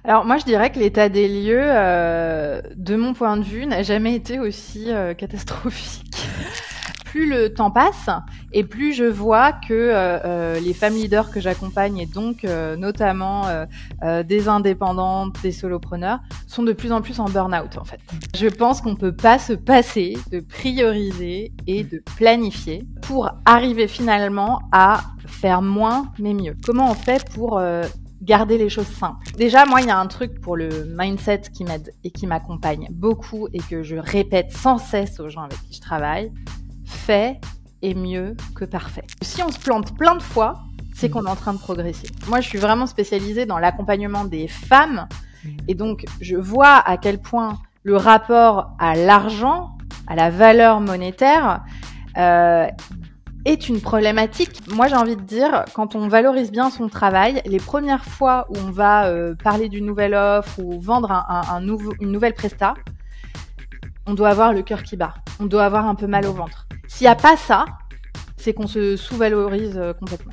Alors moi, je dirais que l'état des lieux, de mon point de vue, n'a jamais été aussi catastrophique. Plus le temps passe et plus je vois que les femmes leaders que j'accompagne et donc notamment des indépendantes, des solopreneurs, sont de plus en plus en burn-out en fait. Je pense qu'on peut pas se passer de prioriser et de planifier pour arriver finalement à faire moins mais mieux. Comment on fait pour garder les choses simples. Déjà, moi, il y a un truc pour le mindset qui m'aide et qui m'accompagne beaucoup et que je répète sans cesse aux gens avec qui je travaille. Fait est mieux que parfait. Si on se plante plein de fois, c'est qu'on est en train de progresser. Moi, je suis vraiment spécialisée dans l'accompagnement des femmes et donc je vois à quel point le rapport à l'argent, à la valeur monétaire, est une problématique. Moi, j'ai envie de dire, quand on valorise bien son travail, les premières fois où on va parler d'une nouvelle offre ou vendre une nouvelle presta, on doit avoir le cœur qui bat. On doit avoir un peu mal au ventre. S'il n'y a pas ça, c'est qu'on se sous-valorise complètement.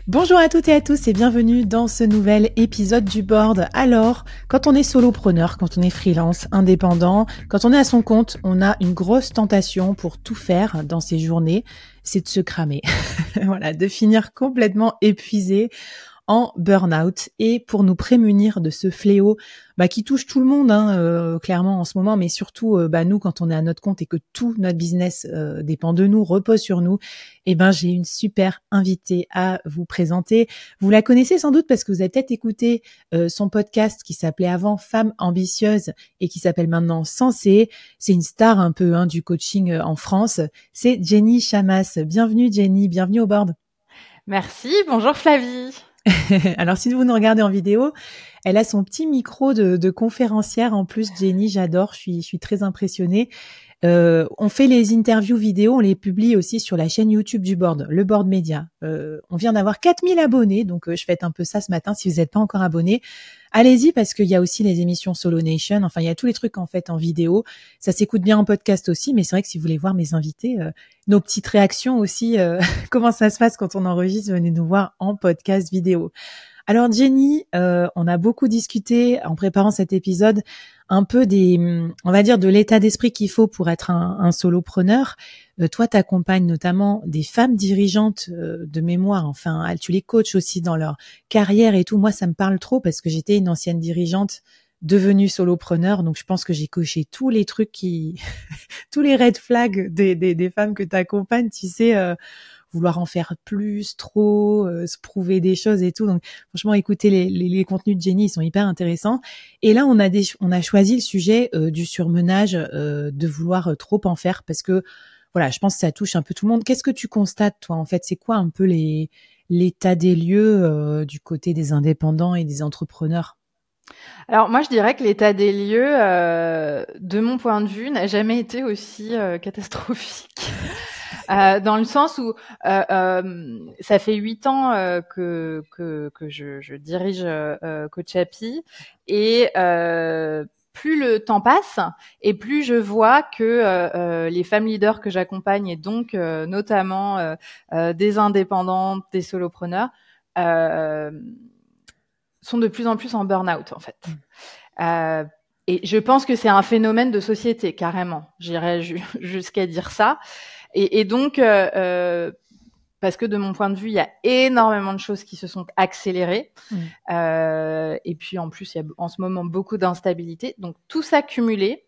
Bonjour à toutes et à tous et bienvenue dans ce nouvel épisode du Board. Alors, quand on est solopreneur, quand on est freelance, indépendant, quand on est à son compte, on a une grosse tentation pour tout faire dans ses journées, c'est de se cramer. Voilà, de finir complètement épuisé en burn-out. Et pour nous prémunir de ce fléau qui touche tout le monde clairement en ce moment, mais surtout nous quand on est à notre compte et que tout notre business dépend de nous, repose sur nous, j'ai une super invitée à vous présenter. Vous la connaissez sans doute parce que vous avez peut-être écouté son podcast qui s'appelait avant Femme ambitieuse et qui s'appelle maintenant Sensée. C'est une star un peu du coaching en France. C'est Jenny Chamas. Bienvenue Jenny, bienvenue au board. Merci, bonjour Flavie. Alors, si vous nous regardez en vidéo, elle a son petit micro de conférencière. En plus, Jenny, j'adore, je suis très impressionnée. On fait les interviews vidéo, on les publie aussi sur la chaîne YouTube du Board, le Board Média. On vient d'avoir 4000 abonnés, donc je fête un peu ça ce matin. Si vous n'êtes pas encore abonné, allez-y parce qu'il y a aussi les émissions Solo Nation. Enfin, il y a tous les trucs en fait en vidéo. Ça s'écoute bien en podcast aussi, mais c'est vrai que si vous voulez voir mes invités, nos petites réactions aussi, comment ça se passe quand on enregistre, venez nous voir en podcast vidéo. Alors Jenny, on a beaucoup discuté en préparant cet épisode un peu on va dire de l'état d'esprit qu'il faut pour être un solopreneur. Toi, t'accompagnes notamment des femmes dirigeantes de mémoire. Enfin, tu les coaches aussi dans leur carrière et tout. Moi, ça me parle trop parce que j'étais une ancienne dirigeante devenue solopreneur. Donc, je pense que j'ai coché tous les trucs tous les red flags des femmes que t'accompagnes, tu sais, vouloir en faire plus, trop, se prouver des choses et tout. Donc, franchement, écoutez les contenus de Jenny, ils sont hyper intéressants. Et là, on a choisi le sujet du surmenage, de vouloir trop en faire parce que, voilà, je pense que ça touche un peu tout le monde. Qu'est-ce que tu constates, toi, en fait? C'est quoi un peu l'état des lieux du côté des indépendants et des entrepreneurs? Alors moi, je dirais que l'état des lieux, de mon point de vue, n'a jamais été aussi catastrophique. Dans le sens où ça fait 8 ans que je dirige Coach Happy et plus le temps passe et plus je vois que les femmes leaders que j'accompagne et donc notamment des indépendantes, des solopreneurs sont de plus en plus en burn-out en fait. Et je pense que c'est un phénomène de société carrément. J'irais jusqu'à dire ça. Et donc, parce que de mon point de vue, il y a énormément de choses qui se sont accélérées. Et puis, en plus, il y a en ce moment beaucoup d'instabilité. Donc, tout ça cumulé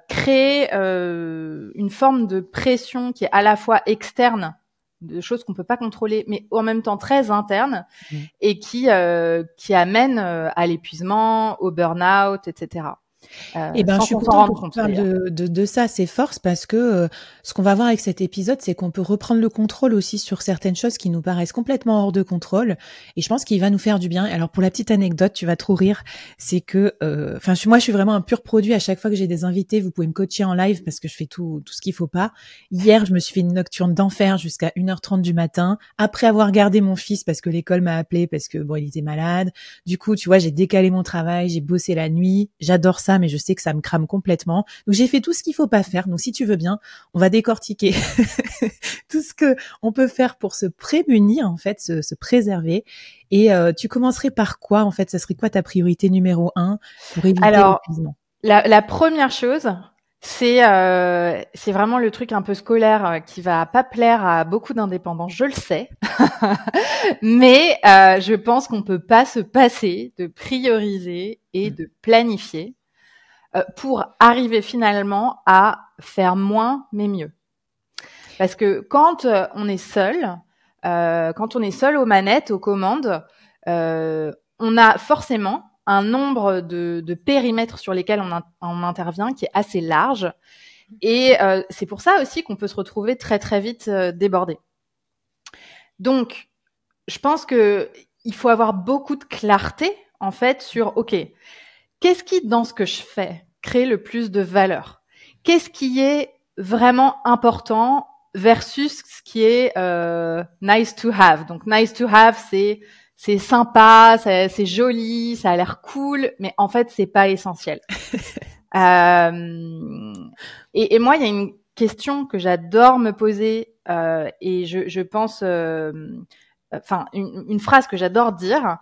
crée une forme de pression qui est à la fois externe, de choses qu'on peut pas contrôler, mais en même temps très interne, et qui amène à l'épuisement, au burn-out, etc. Je suis contente que tu parles de ça, c'est force parce que ce qu'on va voir avec cet épisode, c'est qu'on peut reprendre le contrôle aussi sur certaines choses qui nous paraissent complètement hors de contrôle et je pense qu'il va nous faire du bien. Alors pour la petite anecdote, tu vas trop rire, c'est que moi je suis vraiment un pur produit. À chaque fois que j'ai des invités, vous pouvez me coacher en live parce que je fais tout ce qu'il faut pas. Hier, je me suis fait une nocturne d'enfer jusqu'à 1h30 du matin après avoir gardé mon fils parce que l'école m'a appelé parce que il était malade. Du coup, tu vois, j'ai décalé mon travail, j'ai bossé la nuit, j'adore ça. ça, mais je sais que ça me crame complètement. Donc j'ai fait tout ce qu'il faut pas faire. Donc si tu veux bien, on va décortiquer tout ce que on peut faire pour se prémunir, en fait, se préserver. Et tu commencerais par quoi, en fait? Ça serait quoi ta priorité numéro 1 pour éviter l'épuisement? La première chose, c'est vraiment le truc un peu scolaire qui va pas plaire à beaucoup d'indépendants, je le sais. Mais je pense qu'on peut pas se passer de prioriser et de planifier pour arriver finalement à faire moins mais mieux. Parce que quand on est seul aux manettes, aux commandes, on a forcément un nombre de périmètres sur lesquels on intervient qui est assez large. Et c'est pour ça aussi qu'on peut se retrouver très très vite débordé. Donc, je pense que il faut avoir beaucoup de clarté en fait sur OK, qu'est-ce qui dans ce que je fais crée le plus de valeur? Qu'est-ce qui est vraiment important versus ce qui est nice to have? Donc nice to have, c'est sympa, c'est joli, ça a l'air cool, mais en fait c'est pas essentiel. Et moi, il y a une question que j'adore me poser et je pense, une phrase que j'adore dire,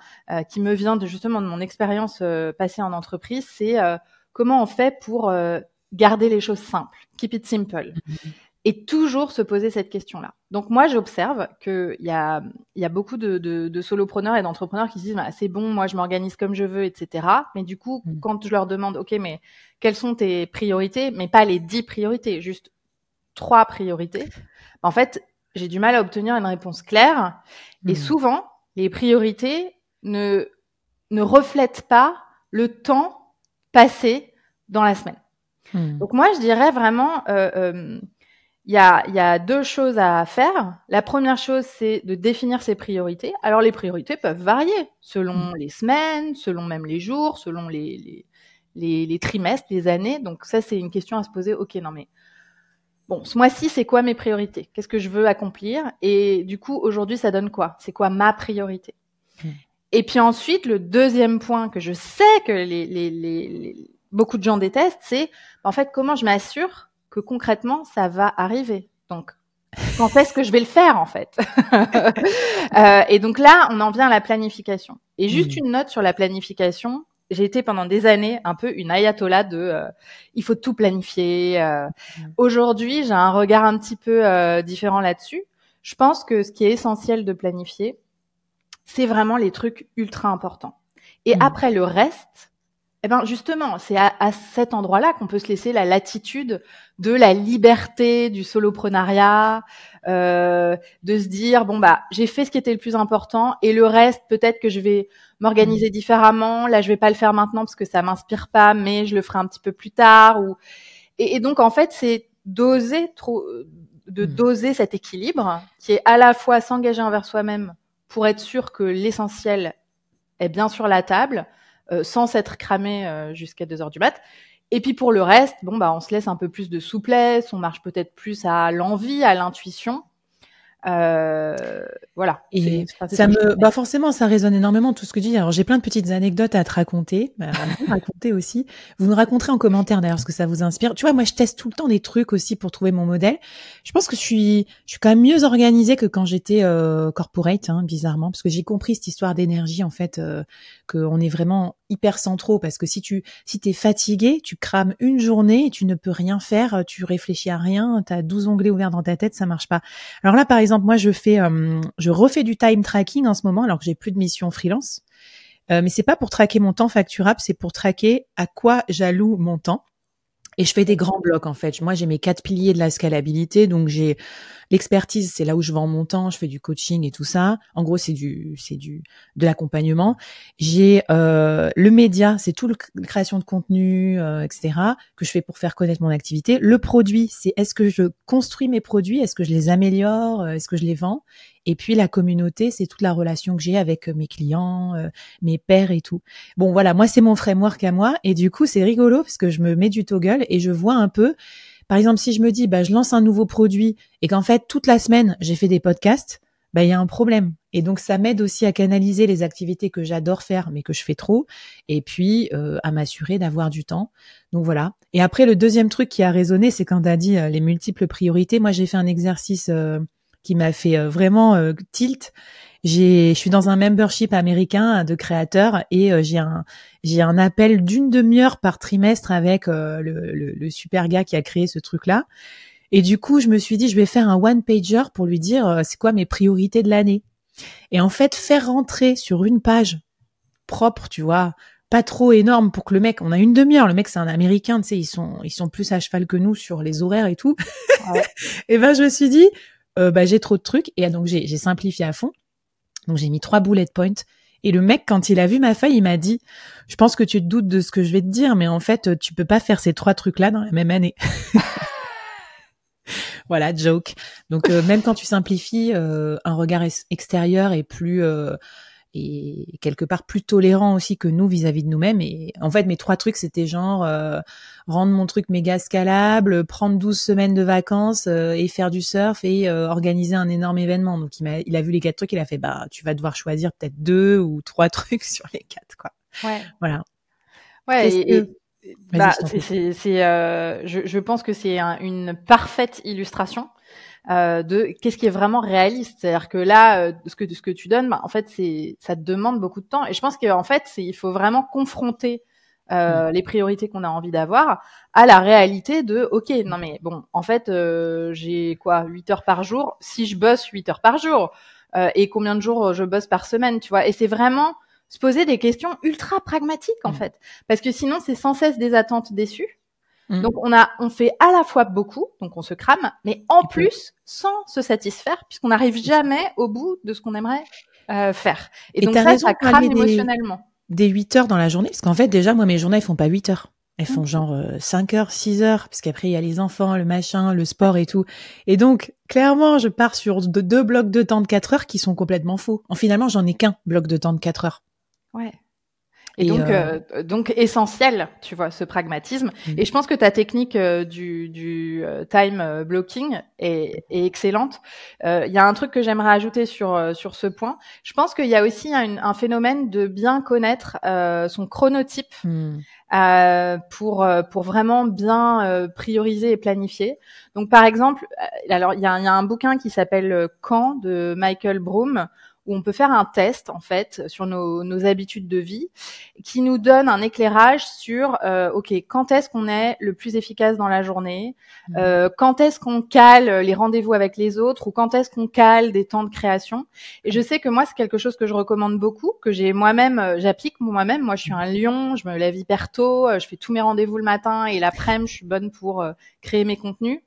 qui me vient justement de mon expérience passée en entreprise, c'est comment on fait pour garder les choses simples, keep it simple, et toujours se poser cette question-là. Donc moi, j'observe qu'il y a beaucoup de solopreneurs et d'entrepreneurs qui se disent bah, c'est bon, moi je m'organise comme je veux, etc. Mais du coup, quand je leur demande ok, mais quelles sont tes priorités, mais pas les 10 priorités, juste 3 priorités, en fait, j'ai du mal à obtenir une réponse claire. Et souvent, les priorités ne reflètent pas le temps passé dans la semaine. Donc moi, je dirais vraiment, il y a 2 choses à faire. La première chose, c'est de définir ses priorités. Alors les priorités peuvent varier selon les semaines, selon même les jours, selon les trimestres, les années. Donc ça, c'est une question à se poser. Ok, non mais bon, ce mois-ci, c'est quoi mes priorités? Qu'est-ce que je veux accomplir? Et du coup, aujourd'hui, ça donne quoi? C'est quoi ma priorité? Et puis ensuite, le deuxième point que je sais que beaucoup de gens détestent, c'est en fait comment je m'assure que concrètement, ça va arriver. Donc, quand est-ce que je vais le faire, en fait? Et donc là, on en vient à la planification. Et juste une note sur la planification. J'ai été pendant des années un peu une ayatollah de il faut tout planifier. Aujourd'hui, j'ai un regard un petit peu différent là-dessus. Je pense que ce qui est essentiel de planifier, c'est vraiment les trucs ultra importants. Et après le reste, eh ben justement, c'est à cet endroit-là qu'on peut se laisser la latitude de la liberté du soloprenariat, de se dire bon bah j'ai fait ce qui était le plus important et le reste peut-être que je vais m'organiser différemment. Là, je vais pas le faire maintenant parce que ça m'inspire pas, mais je le ferai un petit peu plus tard. Et donc en fait, c'est doser cet équilibre qui est à la fois s'engager envers soi-même pour être sûr que l'essentiel est bien sur la table. Sans s'être cramé jusqu'à 2h du mat. Et puis pour le reste, bon bah on se laisse un peu plus de souplesse, on marche peut-être plus à l'envie, à l'intuition. Voilà. Et forcément, ça résonne énormément tout ce que tu dis. Alors j'ai plein de petites anecdotes à te raconter, à vous raconter aussi. Vous nous raconterez en commentaire d'ailleurs ce que ça vous inspire. Tu vois, moi je teste tout le temps des trucs aussi pour trouver mon modèle. Je pense que je suis quand même mieux organisée que quand j'étais corporate, bizarrement, parce que j'ai compris cette histoire d'énergie en fait, qu'on est vraiment hyper centraux, parce que si t'es fatigué, tu crames une journée et tu ne peux rien faire, tu réfléchis à rien, t'as 12 onglets ouverts dans ta tête, ça marche pas. Alors là, par exemple, moi, je refais du time tracking en ce moment, alors que j'ai plus de mission freelance. Mais c'est pas pour traquer mon temps facturable, c'est pour traquer à quoi j'alloue mon temps. Et je fais des grands blocs, en fait. Moi, j'ai mes 4 piliers de la scalabilité. Donc, j'ai l'expertise, c'est là où je vends mon temps. Je fais du coaching et tout ça. En gros, c'est de l'accompagnement. J'ai le média, c'est tout la création de contenu, etc., que je fais pour faire connaître mon activité. Le produit, c'est est-ce que je construis mes produits? Est-ce que je les améliore? Est-ce que je les vends? Et puis la communauté, c'est toute la relation que j'ai avec mes clients, mes pairs et tout. Bon, voilà, moi, c'est mon framework à moi. Et du coup, c'est rigolo parce que je me mets du toggle et je vois un peu, par exemple, si je me dis, je lance un nouveau produit et qu'en fait, toute la semaine, j'ai fait des podcasts, il y a un problème. Et donc, ça m'aide aussi à canaliser les activités que j'adore faire, mais que je fais trop. Et puis, à m'assurer d'avoir du temps. Donc, voilà. Et après, le deuxième truc qui a résonné, c'est quand tu as dit les multiples priorités. Moi, j'ai fait un exercice qui m'a fait vraiment tilt. Je suis dans un membership américain de créateurs et j'ai un appel d'une demi-heure par trimestre avec le super gars qui a créé ce truc-là. Et du coup, je me suis dit, je vais faire un one-pager pour lui dire c'est quoi mes priorités de l'année. Et en fait, faire rentrer sur une page propre, tu vois, pas trop énorme pour que le mec, on a une demi-heure, le mec c'est un Américain, tu sais, ils sont plus à cheval que nous sur les horaires et tout. Ouais. Et ben je me suis dit, j'ai trop de trucs et donc j'ai simplifié à fond. Donc j'ai mis 3 bullet points. Et le mec, quand il a vu ma feuille, il m'a dit, je pense que tu te doutes de ce que je vais te dire, mais en fait, tu peux pas faire ces 3 trucs-là dans la même année. Voilà, joke. Donc même quand tu simplifies, un regard extérieur est plus et quelque part plus tolérant aussi que nous vis-à-vis de nous-mêmes. Et en fait, mes 3 trucs, c'était genre rendre mon truc méga scalable, prendre 12 semaines de vacances et faire du surf et organiser un énorme événement. Donc il a vu les 4 trucs, il a fait tu vas devoir choisir peut-être 2 ou 3 trucs sur les 4 quoi. Ouais. Voilà. Ouais. Je pense que c'est une parfaite illustration de qu'est-ce qui est vraiment réaliste. C'est-à-dire que là, ce que tu donnes, en fait, ça te demande beaucoup de temps. Et je pense qu'en fait, il faut vraiment confronter les priorités qu'on a envie d'avoir à la réalité de OK, non mais bon, en fait, j'ai 8 heures par jour. Si je bosse 8 heures par jour, et combien de jours je bosse par semaine, tu vois. Et c'est vraiment se poser des questions ultra pragmatiques, en fait. Parce que sinon, c'est sans cesse des attentes déçues. Donc, on fait à la fois beaucoup, donc on se crame, mais en plus, sans se satisfaire, puisqu'on n'arrive jamais au bout de ce qu'on aimerait faire. Et donc, ça crame émotionnellement. Des 8 heures dans la journée, parce qu'en fait, déjà, moi, mes journées, elles font pas 8 heures. Elles font genre 5 heures, 6 heures, parce qu'après, il y a les enfants, le machin, le sport et tout. Et donc, clairement, je pars sur 2 blocs de temps de 4 heures qui sont complètement faux. Finalement, j'en ai qu'un bloc de temps de 4 heures. Ouais. Et donc essentiel, tu vois, ce pragmatisme. Et je pense que ta technique du time blocking est excellente. Il y a un truc que j'aimerais ajouter sur ce point. Je pense qu'il y a aussi un phénomène de bien connaître son chronotype pour vraiment bien prioriser et planifier. Donc par exemple, alors il y a un bouquin qui s'appelle Quand de Michael Broom, où on peut faire un test en fait sur nos habitudes de vie qui nous donne un éclairage sur OK, quand est-ce qu'on est le plus efficace dans la journée, quand est-ce qu'on cale les rendez-vous avec les autres ou quand est-ce qu'on cale des temps de création. Et je sais que moi c'est quelque chose que je recommande beaucoup, que j'applique moi-même. Moi je suis un lion, je me lève hyper tôt, je fais tous mes rendez-vous le matin et l'après-midi je suis bonne pour créer mes contenus.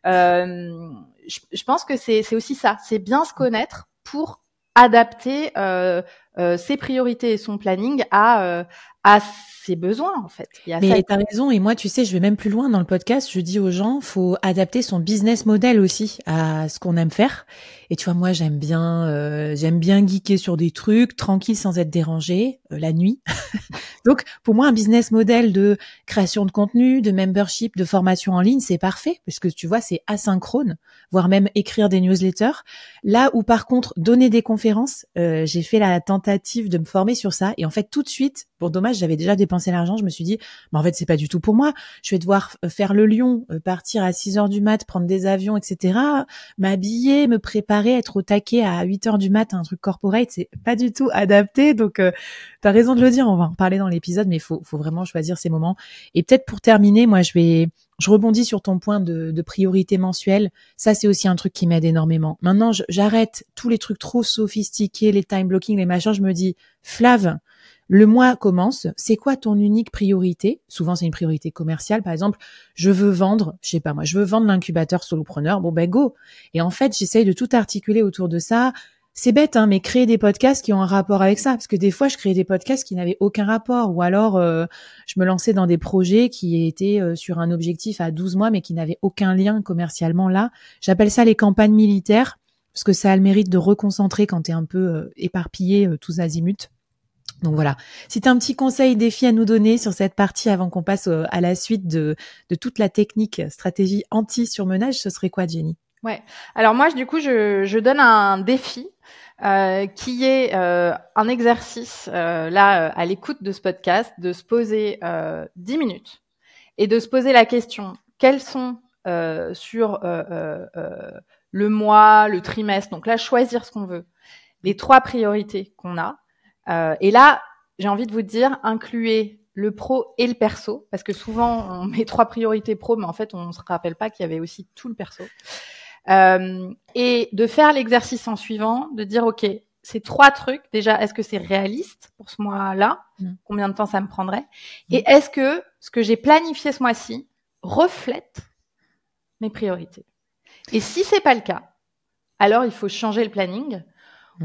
Je pense que c'est aussi ça, c'est bien se connaître pour adapter ses priorités et son planning à ses besoins en fait. Mais t'as raison, et moi tu sais, je vais même plus loin dans le podcast, je dis aux gens, faut adapter son business model aussi à ce qu'on aime faire. Et tu vois, moi j'aime bien geeker sur des trucs tranquille sans être dérangée la nuit. Donc pour moi un business model de création de contenu, de membership, de formation en ligne, c'est parfait parce que tu vois, c'est asynchrone, voire même écrire des newsletters. Là où par contre donner des conférences, j'ai fait la tentative de me former sur ça et en fait tout de suite, bon dommage, j'avais déjà dépensé l'argent, je me suis dit en fait c'est pas du tout pour moi, je vais devoir faire le lion, partir à 6h du mat, prendre des avions, etc., m'habiller, me préparer, être au taquet à 8h du mat, un truc corporate, c'est pas du tout adapté. Donc t'as raison de le dire, on va en parler dans l'épisode, mais faut vraiment choisir ces moments. Et peut-être pour terminer, moi je rebondis sur ton point de priorité mensuelle. Ça, c'est aussi un truc qui m'aide énormément. Maintenant, j'arrête tous les trucs trop sophistiqués, les time blocking, les machins. Je me dis, Flav, le mois commence. C'est quoi ton unique priorité? Souvent, c'est une priorité commerciale. Par exemple, je veux vendre l'incubateur solopreneur. Bon, ben, go. Et en fait, j'essaye de tout articuler autour de ça. C'est bête, hein, mais créer des podcasts qui ont un rapport avec ça. Parce que des fois, je créais des podcasts qui n'avaient aucun rapport. Ou alors, je me lançais dans des projets qui étaient sur un objectif à 12 mois, mais qui n'avaient aucun lien commercialement là. J'appelle ça les campagnes militaires, parce que ça a le mérite de reconcentrer quand t'es un peu éparpillé tous azimuts. Donc voilà. Si tu as un petit conseil, défi à nous donner sur cette partie avant qu'on passe à la suite de toute la technique, stratégie anti-surmenage, ce serait quoi, Jenny? Ouais. Alors moi, du coup, je donne un défi qui est un exercice là à l'écoute de ce podcast, de se poser 10 minutes et de se poser la question quels sont sur le mois, le trimestre, donc là choisir ce qu'on veut, les 3 priorités qu'on a. Et là, j'ai envie de vous dire, incluez le pro et le perso, parce que souvent on met 3 priorités pro, mais en fait on se rappelle pas qu'il y avait aussi tout le perso. Et de faire l'exercice en suivant, de dire ok, ces 3 trucs, déjà, est-ce que c'est réaliste pour ce mois-là? Combien de temps ça me prendrait? Et est-ce que ce que j'ai planifié ce mois-ci reflète mes priorités? Et si c'est pas le cas, alors il faut changer le planning.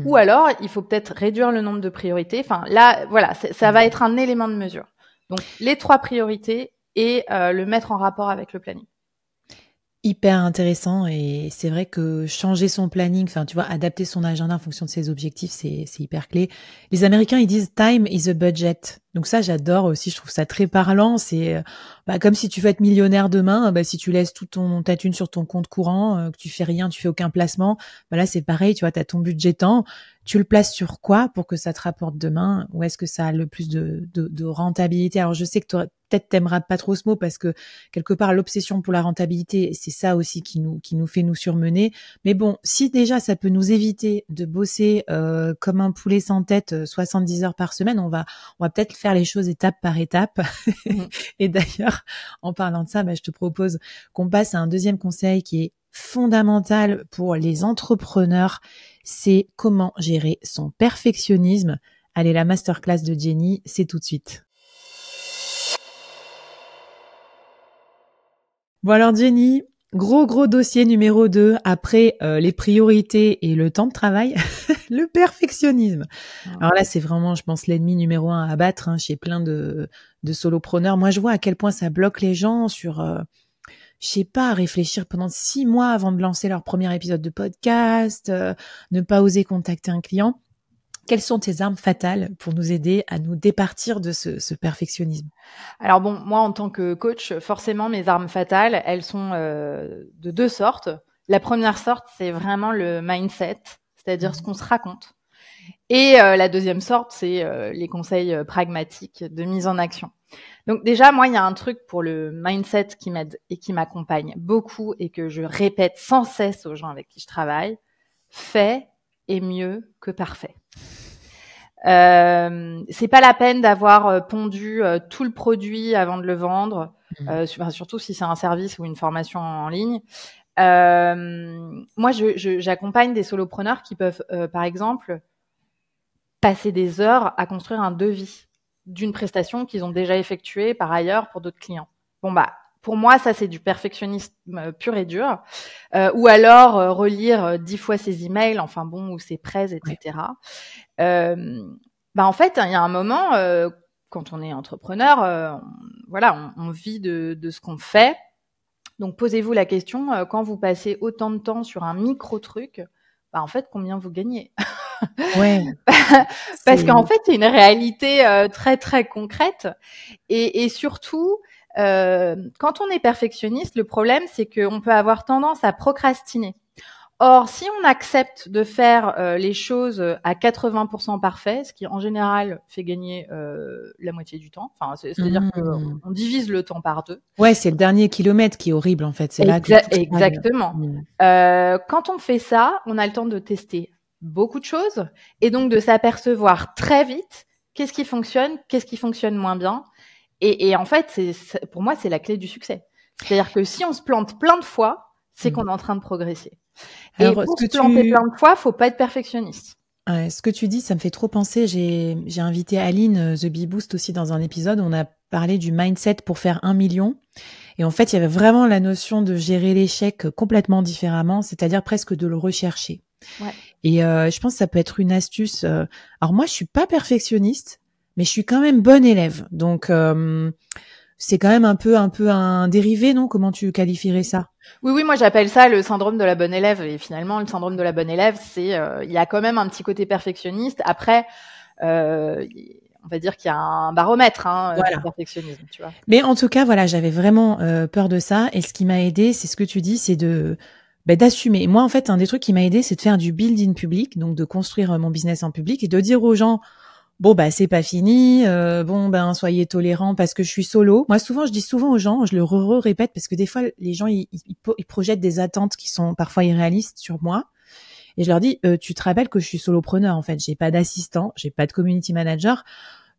Ou alors, il faut peut-être réduire le nombre de priorités. Enfin, là, voilà, ça va être un élément de mesure. Donc, les 3 priorités et le mettre en rapport avec le planning. Hyper intéressant, et c'est vrai que changer son planning, enfin tu vois, adapter son agenda en fonction de ses objectifs, c'est hyper clé. Les Américains, ils disent time is a budget. Donc ça, j'adore aussi, je trouve ça très parlant. C'est comme si tu veux être millionnaire demain, si tu laisses ta thune sur ton compte courant, que tu fais rien, tu fais aucun placement, là c'est pareil, tu vois, tu as ton budget temps, tu le places sur quoi pour que ça te rapporte demain? Où est-ce que ça a le plus de rentabilité? Alors je sais que peut-être t'aimeras pas trop ce mot, parce que quelque part l'obsession pour la rentabilité, c'est ça aussi qui nous fait nous surmener. Mais bon, si déjà ça peut nous éviter de bosser comme un poulet sans tête 70 heures par semaine, on va peut-être faire les choses étape par étape. Et d'ailleurs, en parlant de ça, je te propose qu'on passe à un deuxième conseil qui est fondamental pour les entrepreneurs, c'est comment gérer son perfectionnisme. Allez, la masterclass de Jenny, c'est tout de suite. Bon alors Jenny, gros dossier numéro 2 après les priorités et le temps de travail, le perfectionnisme. Alors là, c'est vraiment, je pense, l'ennemi numéro 1 à abattre chez plein de solopreneurs. Moi, je vois à quel point ça bloque les gens sur, je sais pas, réfléchir pendant 6 mois avant de lancer leur premier épisode de podcast, ne pas oser contacter un client. Quelles sont tes armes fatales pour nous aider à nous départir de ce perfectionnisme? Alors bon, moi en tant que coach, forcément mes armes fatales, elles sont de 2 sortes. La première sorte, c'est vraiment le mindset, c'est-à-dire ce qu'on se raconte. Et la deuxième sorte, c'est les conseils pragmatiques de mise en action. Donc déjà, moi, il y a un truc pour le mindset qui m'aide et qui m'accompagne beaucoup et que je répète sans cesse aux gens avec qui je travaille. Fait est mieux que parfait. C'est pas la peine d'avoir pondu tout le produit avant de le vendre, surtout si c'est un service ou une formation en ligne. Moi, j'accompagne des solopreneurs qui peuvent, par exemple, passer des heures à construire un devis d'une prestation qu'ils ont déjà effectuée par ailleurs pour d'autres clients. Bon, pour moi, ça, c'est du perfectionnisme pur et dur. Ou alors relire 10 fois ses emails, ou ses prêts, etc. En fait, il y a un moment, quand on est entrepreneur, on vit de ce qu'on fait. Donc, posez-vous la question, quand vous passez autant de temps sur un micro-truc, en fait, combien vous gagnez? Ouais. Parce qu'en fait, c'est une réalité très, très concrète. Et surtout, quand on est perfectionniste, le problème, c'est qu'on peut avoir tendance à procrastiner. Or, si on accepte de faire les choses à 80% parfait, ce qui en général fait gagner la moitié du temps, c'est-à-dire qu'on divise le temps par 2. Ouais, c'est le dernier kilomètre qui est horrible en fait. C'est là que exactement. Quand on fait ça, on a le temps de tester beaucoup de choses et donc de s'apercevoir très vite qu'est-ce qui fonctionne moins bien. Et en fait, pour moi, c'est la clé du succès. C'est-à-dire que si on se plante plein de fois, c'est qu'on est en train de progresser. Alors, et pour se planter plein de fois, faut pas être perfectionniste. Ce que tu dis, ça me fait trop penser. J'ai invité Aline The Bee Boost aussi dans un épisode. On a parlé du mindset pour faire 1 million. Et en fait, il y avait vraiment la notion de gérer l'échec complètement différemment, c'est-à-dire presque de le rechercher. Ouais. Et je pense que ça peut être une astuce. Alors moi, je suis pas perfectionniste, mais je suis quand même bonne élève. Donc c'est quand même un peu un dérivé, non? Comment tu qualifierais ça? Oui, moi j'appelle ça le syndrome de la bonne élève. Et finalement, le syndrome de la bonne élève, c'est il y a quand même un petit côté perfectionniste. Après, on va dire qu'il y a un baromètre de perfectionnisme, tu vois. Mais en tout cas, voilà, j'avais vraiment peur de ça. Et ce qui m'a aidé, c'est ce que tu dis, c'est de d'assumer. Moi, en fait, un des trucs qui m'a aidé, c'est de faire du build in public, donc de construire mon business en public et de dire aux gens, bon, c'est pas fini, soyez tolérants parce que je suis solo. Moi, souvent, je dis souvent aux gens, je le répète parce que des fois, les gens, ils projettent des attentes qui sont parfois irréalistes sur moi. Et je leur dis, tu te rappelles que je suis solopreneur, en fait. J'ai pas d'assistant, j'ai pas de community manager.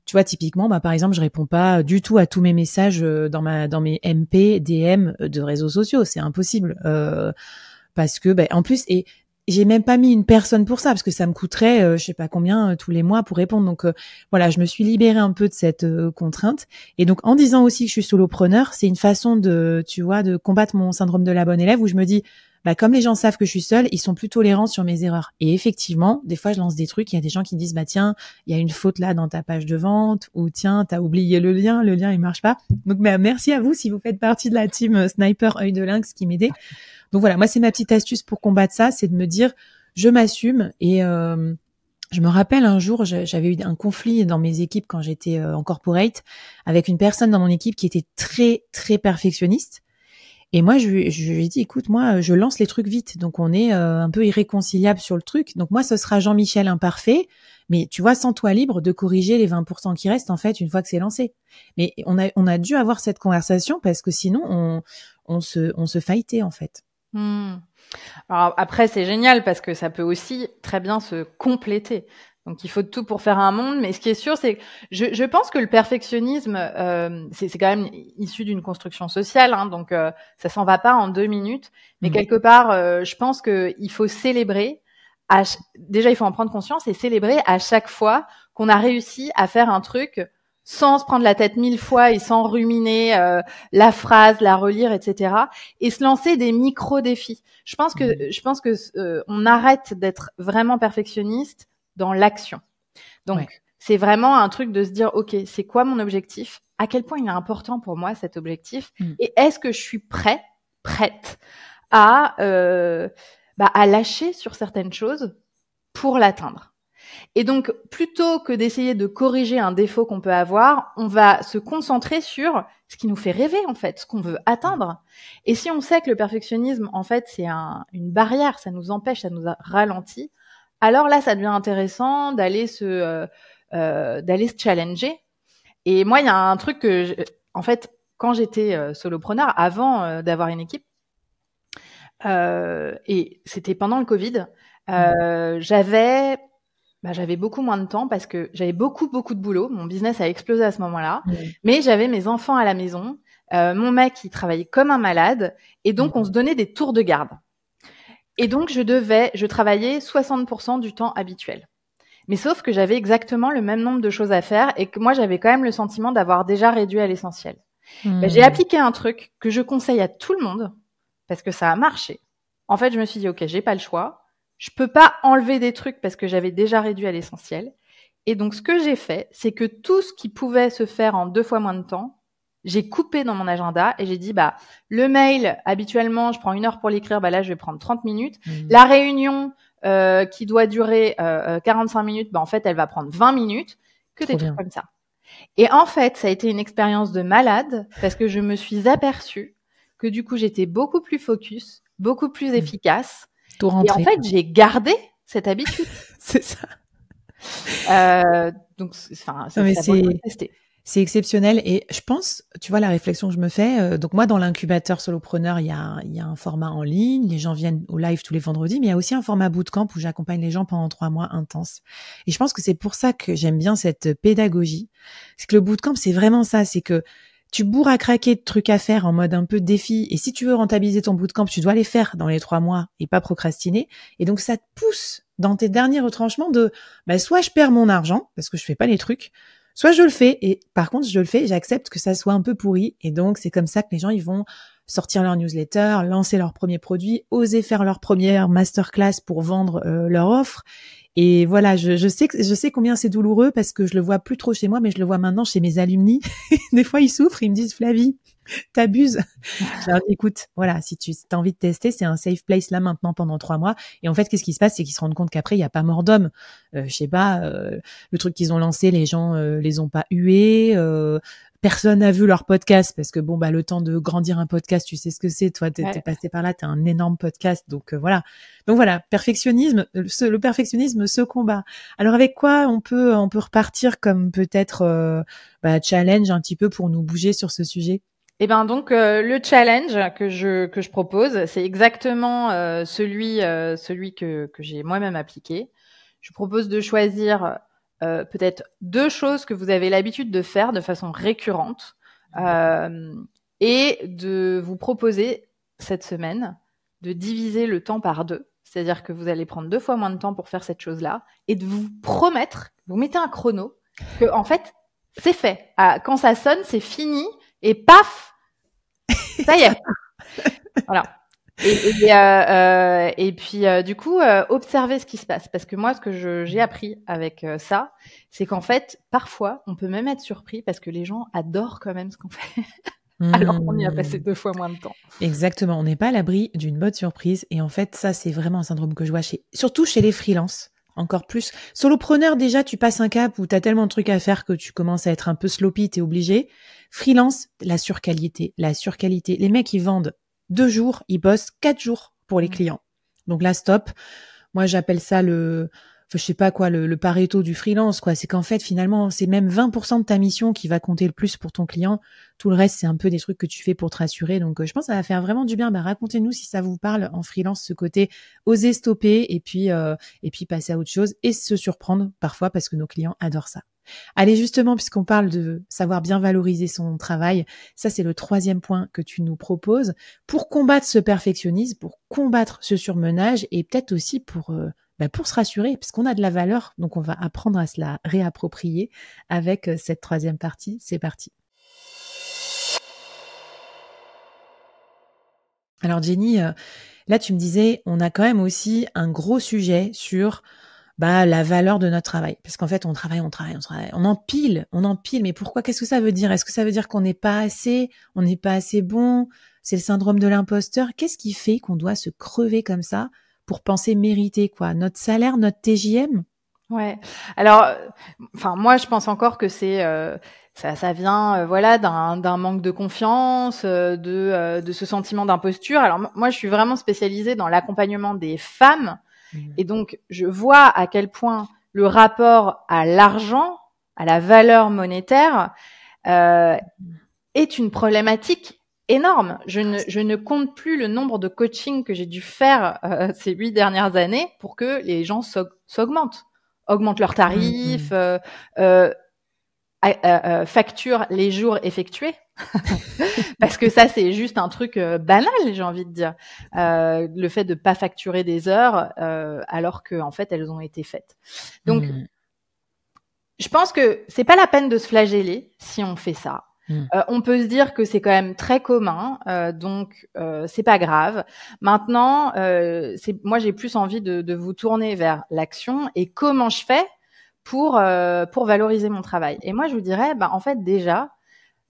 Tu vois, typiquement, par exemple, je réponds pas du tout à tous mes messages dans mes MP, DM de réseaux sociaux. C'est impossible. Parce que, en plus, et j'ai même pas mis une personne pour ça, parce que ça me coûterait, je sais pas combien, tous les mois pour répondre. Donc, voilà, je me suis libérée un peu de cette contrainte. Et donc, en disant aussi que je suis solopreneur, c'est une façon de combattre mon syndrome de la bonne élève, où je me dis, comme les gens savent que je suis seule, ils sont plus tolérants sur mes erreurs. Et effectivement, des fois, je lance des trucs, il y a des gens qui disent, tiens, il y a une faute là dans ta page de vente, ou tiens, t'as oublié le lien, il marche pas. Donc, merci à vous si vous faites partie de la team Sniper Œil de Lynx qui m'aidait. Donc voilà, moi, c'est ma petite astuce pour combattre ça, c'est de me dire, je m'assume. Et je me rappelle un jour, j'avais eu un conflit dans mes équipes quand j'étais en corporate avec une personne dans mon équipe qui était très, très perfectionniste. Et moi, je lui ai dit, écoute, moi, je lance les trucs vite. Donc, on est un peu irréconciliable sur le truc. Donc, moi, ce sera Jean-Michel imparfait. Mais tu vois, sens-toi libre de corriger les 20% qui restent, en fait, une fois que c'est lancé. Mais on a dû avoir cette conversation parce que sinon, on se fightait, en fait. Alors après, c'est génial parce que ça peut aussi très bien se compléter. Donc, il faut tout pour faire un monde. Mais ce qui est sûr, c'est que je pense que le perfectionnisme, c'est quand même issu d'une construction sociale. Donc, ça s'en va pas en 2 minutes. Mais quelque part, je pense qu'il faut célébrer. Déjà, il faut en prendre conscience et célébrer à chaque fois qu'on a réussi à faire un truc sans se prendre la tête 1000 fois et sans ruminer la phrase, la relire, etc. Et se lancer des micro-défis. Je pense que on arrête d'être vraiment perfectionniste dans l'action. Donc, c'est vraiment un truc de se dire, OK, c'est quoi mon objectif? À quel point il est important pour moi, cet objectif? Et est-ce que je suis prête à lâcher sur certaines choses pour l'atteindre? Et donc, plutôt que d'essayer de corriger un défaut qu'on peut avoir, on va se concentrer sur ce qui nous fait rêver, en fait, ce qu'on veut atteindre. Et si on sait que le perfectionnisme, en fait, c'est une barrière, ça nous empêche, ça nous ralentit, alors là, ça devient intéressant d'aller se challenger. Et moi, il y a un truc en fait, quand j'étais solopreneur, avant d'avoir une équipe, et c'était pendant le Covid, j'avais beaucoup moins de temps parce que j'avais beaucoup de boulot. Mon business a explosé à ce moment-là. Mais j'avais mes enfants à la maison. Mon mec, il travaillait comme un malade. Et donc, on se donnait des tours de garde. Et donc, je travaillais 60% du temps habituel. Mais sauf que j'avais exactement le même nombre de choses à faire et que moi, j'avais quand même le sentiment d'avoir déjà réduit à l'essentiel. J'ai appliqué un truc que je conseille à tout le monde parce que ça a marché. En fait, je me suis dit, OK, j'ai pas le choix. Je peux pas enlever des trucs parce que j'avais déjà réduit à l'essentiel. Et donc, ce que j'ai fait, c'est que tout ce qui pouvait se faire en 2 fois moins de temps, j'ai coupé dans mon agenda et j'ai dit, le mail, habituellement, je prends 1 heure pour l'écrire, là, je vais prendre 30 minutes. La réunion, qui doit durer 45 minutes, en fait, elle va prendre 20 minutes, des trucs comme ça. Et en fait, ça a été une expérience de malade parce que je me suis aperçue que du coup, j'étais beaucoup plus focus, beaucoup plus efficace. Et en fait, j'ai gardé cette habitude. C'est ça. Donc, c'est exceptionnel. Et je pense, tu vois, la réflexion que je me fais, donc moi, dans l'incubateur solopreneur, il y a un format en ligne. Les gens viennent au live tous les vendredis, mais il y a aussi un format bootcamp où j'accompagne les gens pendant 3 mois intenses. Et je pense que c'est pour ça que j'aime bien cette pédagogie. C'est que le bootcamp, c'est vraiment ça. C'est que tu bourres à craquer de trucs à faire en mode un peu défi. Et si tu veux rentabiliser ton bootcamp, tu dois les faire dans les 3 mois et pas procrastiner. Et donc, ça te pousse dans tes derniers retranchements de, soit je perds mon argent parce que je fais pas les trucs, soit je le fais. Et par contre, je le fais, j'accepte que ça soit un peu pourri. Et donc, c'est comme ça que les gens, ils vont sortir leur newsletter, lancer leurs premiers produits, oser faire leur première masterclass pour vendre leur offre. Et voilà, je sais combien c'est douloureux parce que je le vois plus trop chez moi, mais je le vois maintenant chez mes alumni. Des fois, ils souffrent, ils me disent, Flavie, t'abuses. Je leur dis, écoute, voilà, si tu as envie de tester, c'est un safe place là maintenant pendant 3 mois. Et en fait, qu'est-ce qui se passe, c'est qu'ils se rendent compte qu'après, il y a pas mort d'homme. Je sais pas, le truc qu'ils ont lancé, les gens les ont pas hués. Personne n'a vu leur podcast parce que bon bah le temps de grandir un podcast, tu sais ce que c'est. Toi, t'es passé par là, t'as un énorme podcast, donc voilà. Donc voilà, perfectionnisme, le perfectionnisme se combat. Alors avec quoi on peut repartir comme peut-être challenge un petit peu pour nous bouger sur ce sujet? Eh ben donc le challenge que je propose, c'est exactement celui que j'ai moi-même appliqué. Je propose de choisir peut-être 2 choses que vous avez l'habitude de faire de façon récurrente et de vous proposer cette semaine de diviser le temps par 2. C'est-à-dire que vous allez prendre 2 fois moins de temps pour faire cette chose-là et de vous promettre, vous mettez un chrono, que en fait, c'est fait. Quand ça sonne, c'est fini et paf, ça y est. Voilà. Et puis du coup, observez ce qui se passe, parce que moi, ce que j'ai appris avec ça, c'est qu'en fait, parfois, on peut même être surpris parce que les gens adorent quand même ce qu'on fait, alors qu'on y a passé 2 fois moins de temps. Exactement, on n'est pas à l'abri d'une bonne surprise, et en fait, ça, c'est vraiment un syndrome que je vois surtout chez les freelances. Encore plus. Solopreneur, déjà, tu passes un cap où tu as tellement de trucs à faire que tu commences à être un peu sloppy, t'es obligé. Freelance, la surqualité. Les mecs, ils vendent 2 jours, ils bossent 4 jours pour les clients. Donc là, stop. Moi, j'appelle ça je sais pas quoi, le Pareto du freelance, quoi. C'est qu'en fait, finalement, c'est même 20% de ta mission qui va compter le plus pour ton client. Tout le reste, c'est un peu des trucs que tu fais pour te rassurer. Donc, je pense que ça va faire vraiment du bien. Racontez-nous si ça vous parle en freelance, ce côté oser stopper et puis passer à autre chose et se surprendre parfois parce que nos clients adorent ça. Allez, justement, puisqu'on parle de savoir bien valoriser son travail, ça, c'est le 3e point que tu nous proposes pour combattre ce perfectionnisme, pour combattre ce surmenage et peut-être aussi pour se rassurer, parce qu'on a de la valeur, donc on va apprendre à se la réapproprier avec cette 3e partie. C'est parti. Alors Jenny, là tu me disais, on a quand même aussi un gros sujet sur la valeur de notre travail. Parce qu'en fait, on travaille. On empile, mais pourquoi? Qu'est-ce que ça veut dire? Est-ce que ça veut dire qu'on n'est pas assez? On n'est pas assez bon? C'est le syndrome de l'imposteur? Qu'est-ce qui fait qu'on doit se crever comme ça pour penser mériter quoi? Notre salaire, notre TJM? Ouais. Alors, moi, je pense encore que c'est ça vient d'un manque de confiance, de ce sentiment d'imposture. Alors moi, je suis vraiment spécialisée dans l'accompagnement des femmes. Et donc, je vois à quel point le rapport à l'argent, à la valeur monétaire, est une problématique énorme. Je ne compte plus le nombre de coachings que j'ai dû faire ces 8 dernières années pour que les gens augmentent leurs tarifs, facturent les jours effectués. Parce que ça, c'est juste un truc banal, j'ai envie de dire. Le fait de pas facturer des heures alors que en fait elles ont été faites. Donc, je pense que c'est pas la peine de se flageller si on fait ça. On peut se dire que c'est quand même très commun, donc c'est pas grave. Maintenant, moi j'ai plus envie de vous tourner vers l'action et comment je fais pour valoriser mon travail. Et moi je vous dirais, en fait déjà,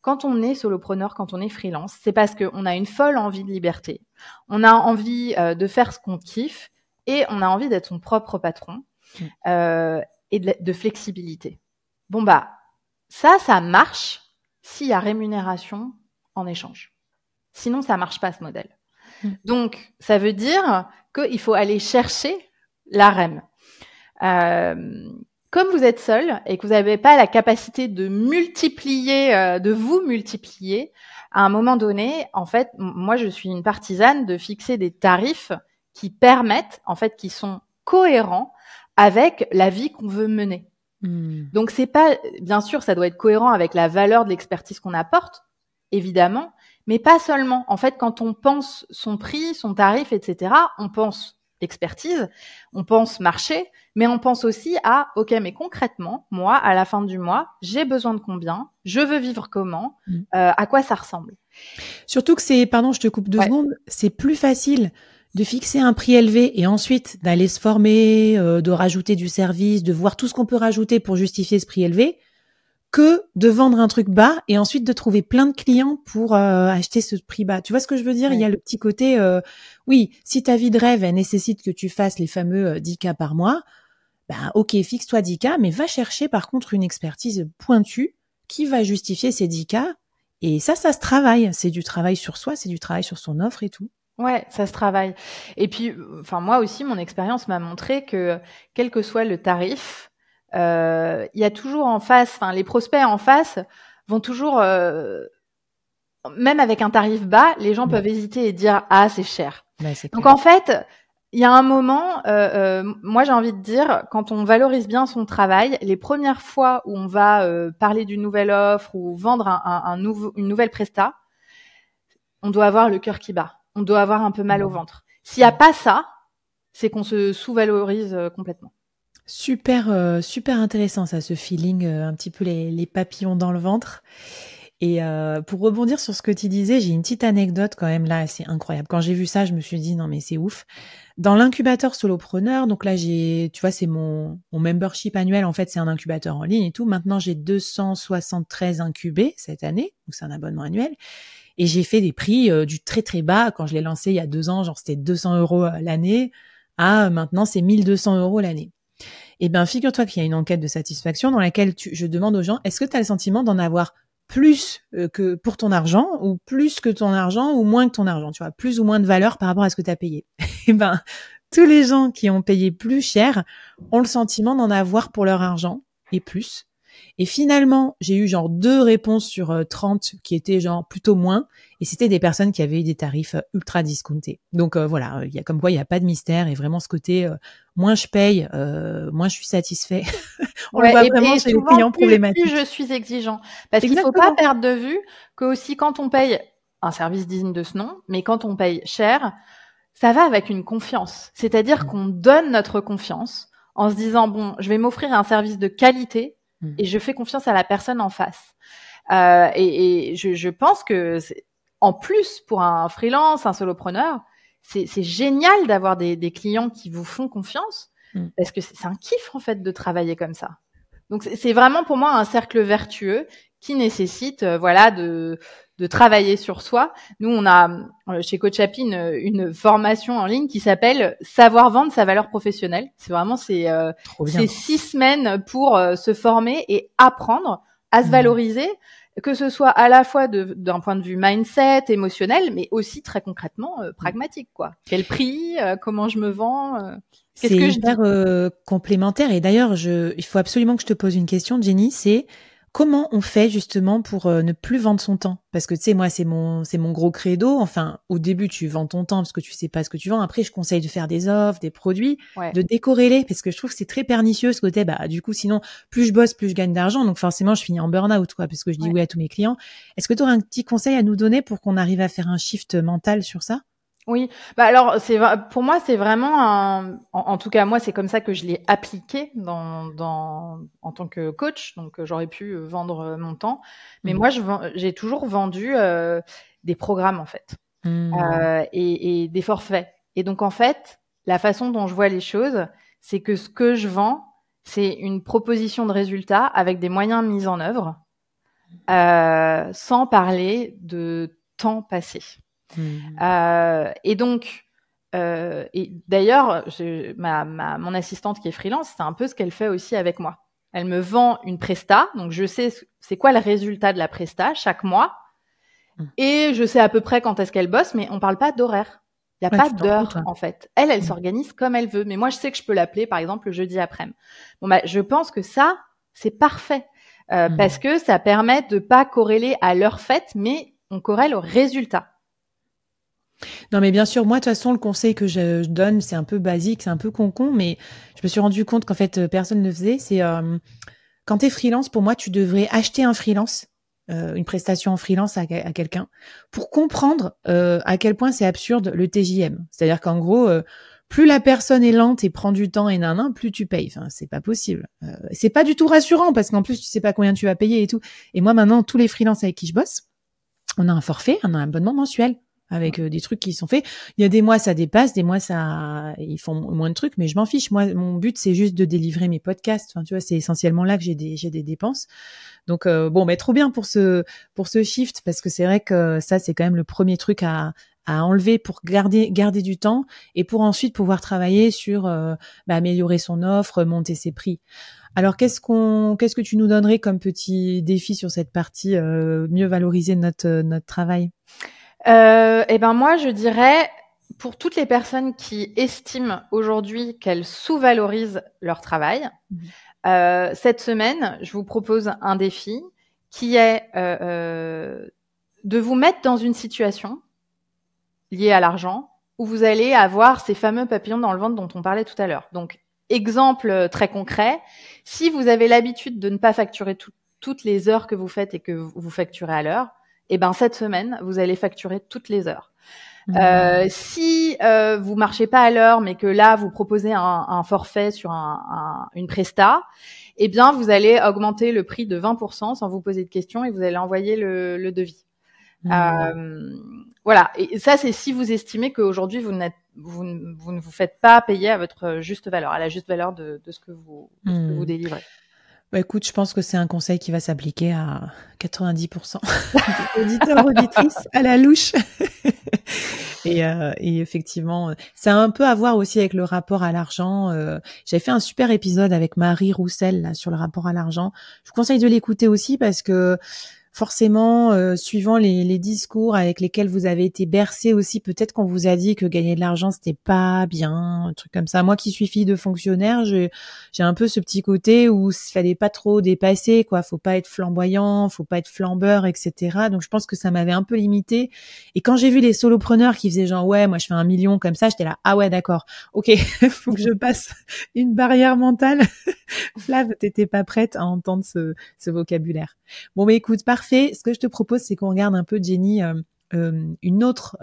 quand on est solopreneur, quand on est freelance, c'est parce qu'on a une folle envie de liberté. On a envie de faire ce qu'on kiffe et on a envie d'être son propre patron et de flexibilité. Ça marche s'il y a rémunération en échange. Sinon, ça marche pas ce modèle. Donc, ça veut dire qu'il faut aller chercher la REM. Comme vous êtes seul et que vous n'avez pas la capacité de vous multiplier, à un moment donné, en fait, moi, je suis une partisane de fixer des tarifs qui permettent, en fait, qui sont cohérents avec la vie qu'on veut mener. Donc, c'est pas, bien sûr, ça doit être cohérent avec la valeur de l'expertise qu'on apporte, évidemment, mais pas seulement. En fait, quand on pense son prix, son tarif, etc., on pense expertise, on pense marché, mais on pense aussi à, ok, mais concrètement, moi, à la fin du mois, j'ai besoin de combien, je veux vivre comment, à quoi ça ressemble. Surtout que pardon, je te coupe 2 secondes, c'est plus facile de fixer un prix élevé et ensuite d'aller se former, de rajouter du service, de voir tout ce qu'on peut rajouter pour justifier ce prix élevé, que de vendre un truc bas et ensuite de trouver plein de clients pour acheter ce prix bas. Tu vois ce que je veux dire? Il y a le petit côté, oui, si ta vie de rêve, elle nécessite que tu fasses les fameux 10K par mois, bah ok, fixe-toi 10K, mais va chercher par contre une expertise pointue qui va justifier ces 10K. Et ça se travaille. C'est du travail sur soi, c'est du travail sur son offre et tout. Ouais, ça se travaille. Et puis, enfin moi aussi, mon expérience m'a montré que quel que soit le tarif, il y a toujours en face, enfin les prospects en face vont toujours, même avec un tarif bas, les gens peuvent hésiter et dire ah c'est cher. Bah, c'est Donc clair. en fait, il y a un moment, moi j'ai envie de dire, quand on valorise bien son travail, les premières fois où on va parler d'une nouvelle offre ou vendre une nouvelle presta, on doit avoir le cœur qui bat, on doit avoir un peu mal au ventre. S'il n'y a pas ça, c'est qu'on se sous-valorise complètement. Super, super intéressant ça, ce feeling, un petit peu les papillons dans le ventre. Et pour rebondir sur ce que tu disais, j'ai une petite anecdote quand même là, c'est incroyable. Quand j'ai vu ça, je me suis dit non mais c'est ouf. Dans l'incubateur solopreneur, donc là tu vois, c'est mon membership annuel. En fait, c'est un incubateur en ligne et tout. Maintenant, j'ai 273 incubés cette année, donc c'est un abonnement annuel. Et j'ai fait des prix du très très bas. Quand je l'ai lancé il y a 2 ans, genre c'était 200 € l'année. À maintenant, c'est 1200 € l'année. Eh bien, figure-toi qu'il y a une enquête de satisfaction dans laquelle je demande aux gens, est-ce que tu as le sentiment d'en avoir plus que pour ton argent, ou plus que ton argent, ou moins que ton argent, tu vois, plus ou moins de valeur par rapport à ce que tu as payé. Eh ben, tous les gens qui ont payé plus cher ont le sentiment d'en avoir pour leur argent, et plus. Et finalement, j'ai eu genre 2 réponses sur 30 qui étaient genre plutôt moins, et c'était des personnes qui avaient eu des tarifs ultra discountés. Donc voilà, il y a comme quoi il n'y a pas de mystère, et vraiment ce côté moins je paye, moins je suis satisfait. On le voit vraiment chez les clients problématiques. Plus je suis exigeant, parce qu'il faut pas perdre de vue que aussi quand on paye un service digne de ce nom, mais quand on paye cher, ça va avec une confiance. C'est-à-dire qu'on donne notre confiance en se disant bon, je vais m'offrir un service de qualité. Et je fais confiance à la personne en face. Et je pense que en plus pour un freelance, un solopreneur, c'est génial d'avoir des clients qui vous font confiance parce que c'est un kiff en fait de travailler comme ça. Donc c'est vraiment pour moi un cercle vertueux qui nécessite voilà de travailler sur soi. Nous on a chez Coach Happy une formation en ligne qui s'appelle Savoir vendre sa valeur professionnelle. C'est vraiment c'est 6 semaines pour se former et apprendre à se valoriser, que ce soit à la fois d'un point de vue mindset, émotionnel, mais aussi très concrètement pragmatique quoi. Quel prix, comment je me vends, qu'est-ce que je dis ? C'est hyper complémentaire, et d'ailleurs il faut absolument que je te pose une question, Jenny, c'est comment on fait justement pour ne plus vendre son temps? Parce que tu sais, moi, c'est mon gros credo. Enfin, au début, tu vends ton temps parce que tu sais pas ce que tu vends. Après, je conseille de faire des offres, des produits, de décorréler, parce que je trouve que c'est très pernicieux ce côté. Bah, du coup, sinon, plus je bosse, plus je gagne d'argent. Donc forcément, je finis en burn-out, quoi, parce que je dis oui à tous mes clients. Est-ce que tu aurais un petit conseil à nous donner pour qu'on arrive à faire un shift mental sur ça? Oui, bah alors pour moi c'est vraiment en tout cas moi c'est comme ça que je l'ai appliqué en tant que coach, donc j'aurais pu vendre mon temps, mais moi j'ai toujours vendu des programmes en fait et des forfaits. Et donc en fait la façon dont je vois les choses, c'est que ce que je vends, c'est une proposition de résultat avec des moyens mis en œuvre, sans parler de temps passé. Et donc, et d'ailleurs, mon assistante qui est freelance, c'est un peu ce qu'elle fait aussi avec moi. Elle me vend une presta, donc je sais c'est quoi le résultat de la presta chaque mois, et je sais à peu près quand est-ce qu'elle bosse, mais on parle pas d'horaire. Il y a pas d'heure en fait. Elle s'organise comme elle veut, mais moi je sais que je peux l'appeler par exemple le jeudi après-midi. Bon bah, je pense que ça c'est parfait parce que ça permet de pas corréler à l'heure faite, mais on corrèle au résultat. Non, mais bien sûr, moi, de toute façon, le conseil que je donne, c'est un peu basique, c'est un peu con, mais je me suis rendu compte qu'en fait, personne ne le faisait. C'est quand t'es freelance, pour moi, tu devrais acheter un freelance, une prestation en freelance à quelqu'un, pour comprendre à quel point c'est absurde le TJM. C'est-à-dire qu'en gros, plus la personne est lente et prend du temps et plus tu payes. Enfin, c'est pas possible. C'est pas du tout rassurant parce qu'en plus, tu sais pas combien tu vas payer et tout. Et moi, maintenant, tous les freelances avec qui je bosse, on a un forfait, on a un abonnement mensuel. avec des trucs qui sont faits. Il y a des mois ça dépasse, des mois ils font moins de trucs, mais je m'en fiche. Moi, mon but c'est juste de délivrer mes podcasts. Enfin, tu vois, c'est essentiellement là que j'ai des dépenses. Donc mais trop bien pour ce shift, parce que c'est vrai que ça c'est quand même le premier truc à enlever pour garder du temps et pour ensuite pouvoir travailler sur améliorer son offre, monter ses prix. Alors qu'est-ce que tu nous donnerais comme petit défi sur cette partie, mieux valoriser notre travail? Moi je dirais, pour toutes les personnes qui estiment aujourd'hui qu'elles sous-valorisent leur travail, cette semaine, je vous propose un défi qui est de vous mettre dans une situation liée à l'argent où vous allez avoir ces fameux papillons dans le ventre dont on parlait tout à l'heure. Donc, exemple très concret, si vous avez l'habitude de ne pas facturer toutes les heures que vous faites et que vous facturez à l'heure, cette semaine, vous allez facturer toutes les heures. Si vous marchez pas à l'heure, mais que là vous proposez un forfait sur une presta, vous allez augmenter le prix de 20% sans vous poser de questions et vous allez envoyer le devis. Voilà. Et ça, c'est si vous estimez qu'aujourd'hui vous ne vous faites pas payer à votre juste valeur, à la juste valeur de ce que vous délivrez. Écoute, je pense que c'est un conseil qui va s'appliquer à 90% des auditeurs, auditrices à la louche. Et effectivement, ça a un peu à voir aussi avec le rapport à l'argent. J'avais fait un super épisode avec Marie Roussel là, sur le rapport à l'argent. Je vous conseille de l'écouter aussi parce que forcément, suivant les discours avec lesquels vous avez été bercé aussi, peut-être qu'on vous a dit que gagner de l'argent c'était pas bien, un truc comme ça. Moi qui suis fille de fonctionnaire, j'ai un peu ce petit côté où il fallait pas trop dépasser, quoi. Faut pas être flamboyant, faut pas être flambeur, etc. Donc je pense que ça m'avait un peu limité. Et quand j'ai vu les solopreneurs qui faisaient genre ouais, moi je fais 1 million comme ça, j'étais là ah ouais d'accord, ok, faut que je passe une barrière mentale. Flav, t'étais pas prête à entendre ce vocabulaire. Bon, mais écoute, parfait. Ce que je te propose, c'est qu'on regarde un peu, Jenny, une autre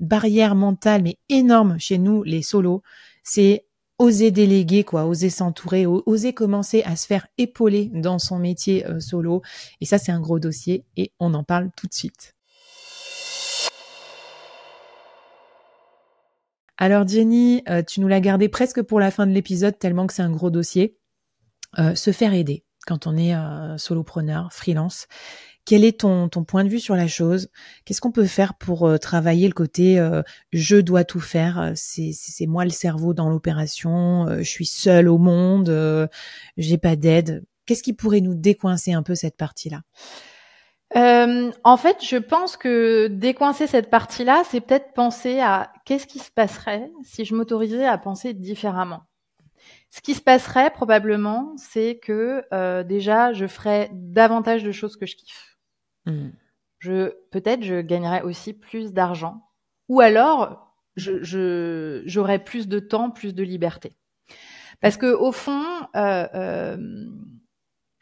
barrière mentale, mais énorme chez nous, les solos. C'est oser déléguer, quoi, oser s'entourer, oser commencer à se faire épauler dans son métier solo. Et ça, c'est un gros dossier et on en parle tout de suite. Alors, Jenny, tu nous l'as gardé presque pour la fin de l'épisode, tellement que c'est un gros dossier. Se faire aider quand on est solopreneur, freelance. Quel est ton point de vue sur la chose? Qu'est-ce qu'on peut faire pour travailler le côté je dois tout faire, c'est moi le cerveau dans l'opération, je suis seule au monde, j'ai pas d'aide. Qu'est-ce qui pourrait nous décoincer un peu cette partie-là? En fait, je pense que décoincer cette partie-là, c'est peut-être penser à qu'est-ce qui se passerait si je m'autorisais à penser différemment. Ce qui se passerait probablement, c'est que déjà, je ferais davantage de choses que je kiffe. Peut-être je gagnerais aussi plus d'argent. Ou alors, j'aurais plus de temps, plus de liberté. Parce que au fond, je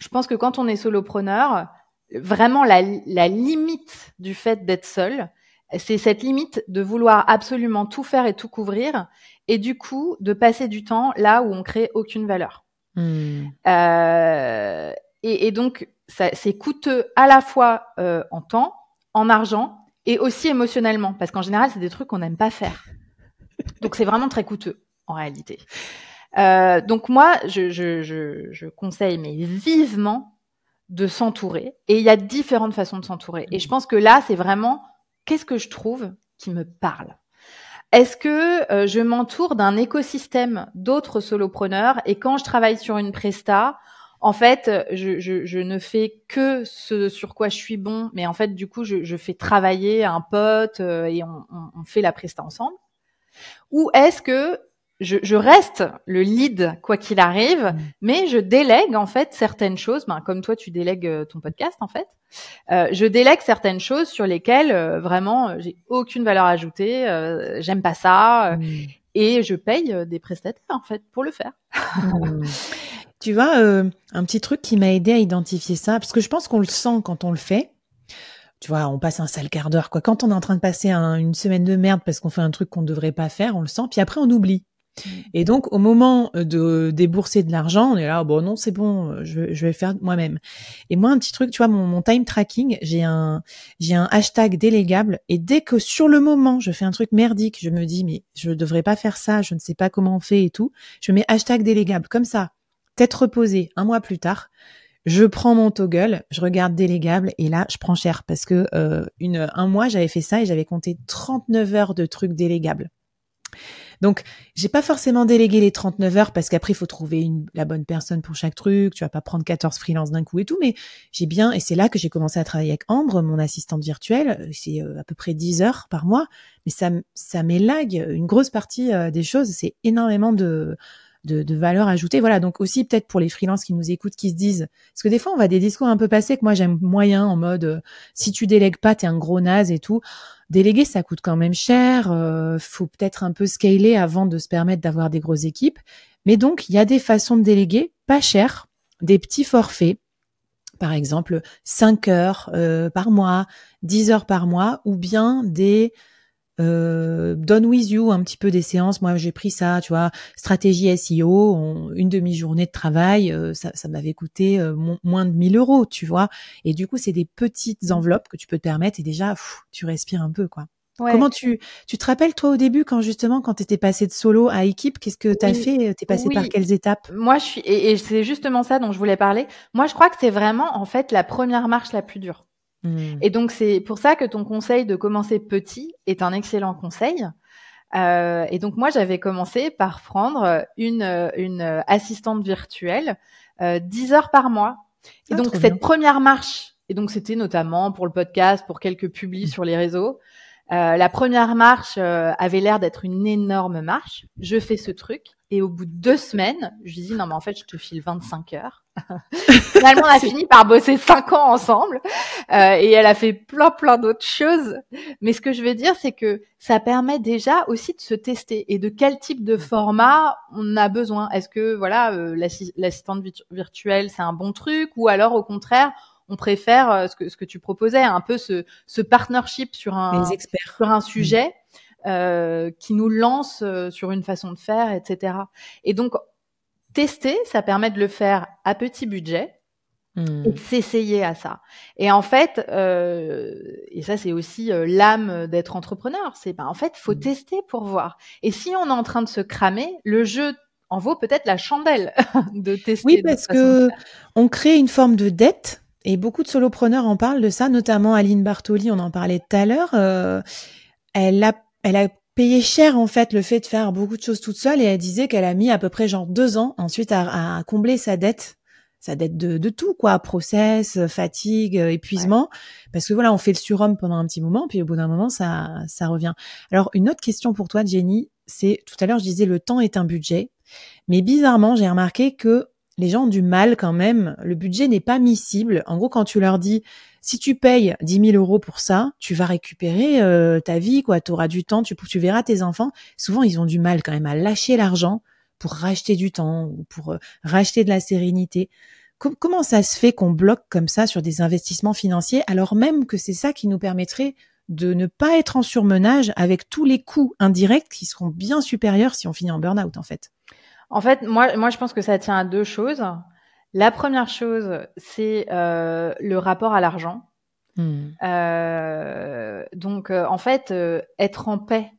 pense que quand on est solopreneur, vraiment la limite du fait d'être seul, c'est cette limite de vouloir absolument tout faire et tout couvrir, et du coup de passer du temps là où on crée aucune valeur. Et donc c'est coûteux à la fois en temps, en argent et aussi émotionnellement, parce qu'en général c'est des trucs qu'on n'aime pas faire. Donc c'est vraiment très coûteux en réalité. Donc moi je conseille mais vivement de s'entourer, et il y a différentes façons de s'entourer. Et je pense que là c'est vraiment qu'est-ce que je trouve qui me parle. Est-ce que je m'entoure d'un écosystème d'autres solopreneurs, et quand je travaille sur une presta, en fait, je ne fais que ce sur quoi je suis bon, mais en fait, du coup, je fais travailler un pote et on fait la presta ensemble. Ou est-ce que je reste le lead quoi qu'il arrive, mais je délègue en fait certaines choses, comme toi tu délègues ton podcast en fait. Je délègue certaines choses sur lesquelles vraiment j'ai aucune valeur ajoutée, j'aime pas ça, et je paye des prestataires en fait pour le faire. Tu vois, un petit truc qui m'a aidé à identifier ça, parce que je pense qu'on le sent quand on le fait. Tu vois, on passe un sale quart d'heure, quoi. Quand on est en train de passer une semaine de merde parce qu'on fait un truc qu'on devrait pas faire, on le sent, puis après on oublie. Et donc, au moment de débourser de l'argent, on est là, bon, non, c'est bon, je vais faire moi-même. Et moi, un petit truc, tu vois, mon time tracking, j'ai un hashtag délégable. Et dès que sur le moment, je fais un truc merdique, je me dis, mais je devrais pas faire ça, je ne sais pas comment on fait et tout. Je mets hashtag délégable. Comme ça, tête reposée, un mois plus tard, je prends mon toggle, je regarde délégable et là, je prends cher parce que un mois, j'avais fait ça et j'avais compté 39 heures de trucs délégables. Donc, j'ai pas forcément délégué les 39 heures parce qu'après, il faut trouver la bonne personne pour chaque truc. Tu vas pas prendre 14 freelances d'un coup et tout, mais et c'est là que j'ai commencé à travailler avec Ambre, mon assistante virtuelle. C'est à peu près 10 heures par mois, mais ça m'élague une grosse partie des choses. C'est énormément de valeur ajoutée. Voilà. Donc aussi, peut-être pour les freelances qui nous écoutent, qui se disent, parce que des fois, on va des discours un peu passés que moi, j'aime moyen en mode, si tu délègues pas, t'es un gros naze et tout. Déléguer, ça coûte quand même cher. Faut peut-être un peu scaler avant de se permettre d'avoir des grosses équipes. Mais donc, il y a des façons de déléguer, pas cher, des petits forfaits. Par exemple, 5 heures par mois, 10 heures par mois, ou bien des Done with you, un petit peu des séances. Moi, j'ai pris ça, tu vois, stratégie SEO, une demi-journée de travail, ça m'avait coûté moins de 1 000 euros, tu vois. Et du coup, c'est des petites enveloppes que tu peux te permettre et déjà, tu respires un peu, quoi. Ouais. Comment tu te rappelles, toi, au début, quand t'étais passé de solo à équipe, qu'est-ce que t'as fait? T'es passé par quelles étapes? Moi, et c'est justement ça dont je voulais parler. Moi, je crois que c'est vraiment, en fait, la première marche la plus dure. Et donc, c'est pour ça que ton conseil de commencer petit est un excellent conseil. Et donc, moi, j'avais commencé par prendre une assistante virtuelle 10 heures par mois. Et donc, cette première marche, et donc c'était notamment pour le podcast, pour quelques publis sur les réseaux, la première marche avait l'air d'être une énorme marche. Je fais ce truc et au bout de 2 semaines, je lui dis non mais en fait je te file 25 heures. Finalement on a fini par bosser 5 ans ensemble et elle a fait plein d'autres choses. Mais ce que je veux dire c'est que ça permet déjà aussi de se tester et de quel type de format on a besoin. Est-ce que voilà l'assistante virtuelle c'est un bon truc ou alors au contraire on préfère ce que tu proposais, un peu ce partnership sur un sujet qui nous lance sur une façon de faire, etc. Et donc, tester, ça permet de le faire à petit budget et de s'essayer à ça. Et en fait, et ça c'est aussi l'âme d'être entrepreneur, c'est en fait, faut tester pour voir. Et si on est en train de se cramer, le jeu en vaut peut-être la chandelle de tester. Oui, parce que on crée une forme de dette. Et beaucoup de solopreneurs en parlent de ça, notamment Aline Bartoli, on en parlait tout à l'heure. Elle a payé cher en fait le fait de faire beaucoup de choses toute seule et elle disait qu'elle a mis à peu près genre 2 ans ensuite à combler sa dette de tout quoi, process, fatigue, épuisement, parce que voilà, on fait le surhomme pendant un petit moment, puis au bout d'un moment ça revient. Alors une autre question pour toi, Jenny, c'est tout à l'heure je disais le temps est un budget, mais bizarrement j'ai remarqué que les gens ont du mal quand même. Le budget n'est pas miscible. En gros, quand tu leur dis, si tu payes 10 000 euros pour ça, tu vas récupérer ta vie, quoi. Tu auras du temps, tu verras tes enfants. Souvent, ils ont du mal quand même à lâcher l'argent pour racheter du temps ou pour racheter de la sérénité. Comment ça se fait qu'on bloque comme ça sur des investissements financiers alors même que c'est ça qui nous permettrait de ne pas être en surmenage avec tous les coûts indirects qui seront bien supérieurs si on finit en burn-out, en fait? En fait, moi, je pense que ça tient à 2 choses. La première chose, c'est le rapport à l'argent. Donc, en fait, être en paix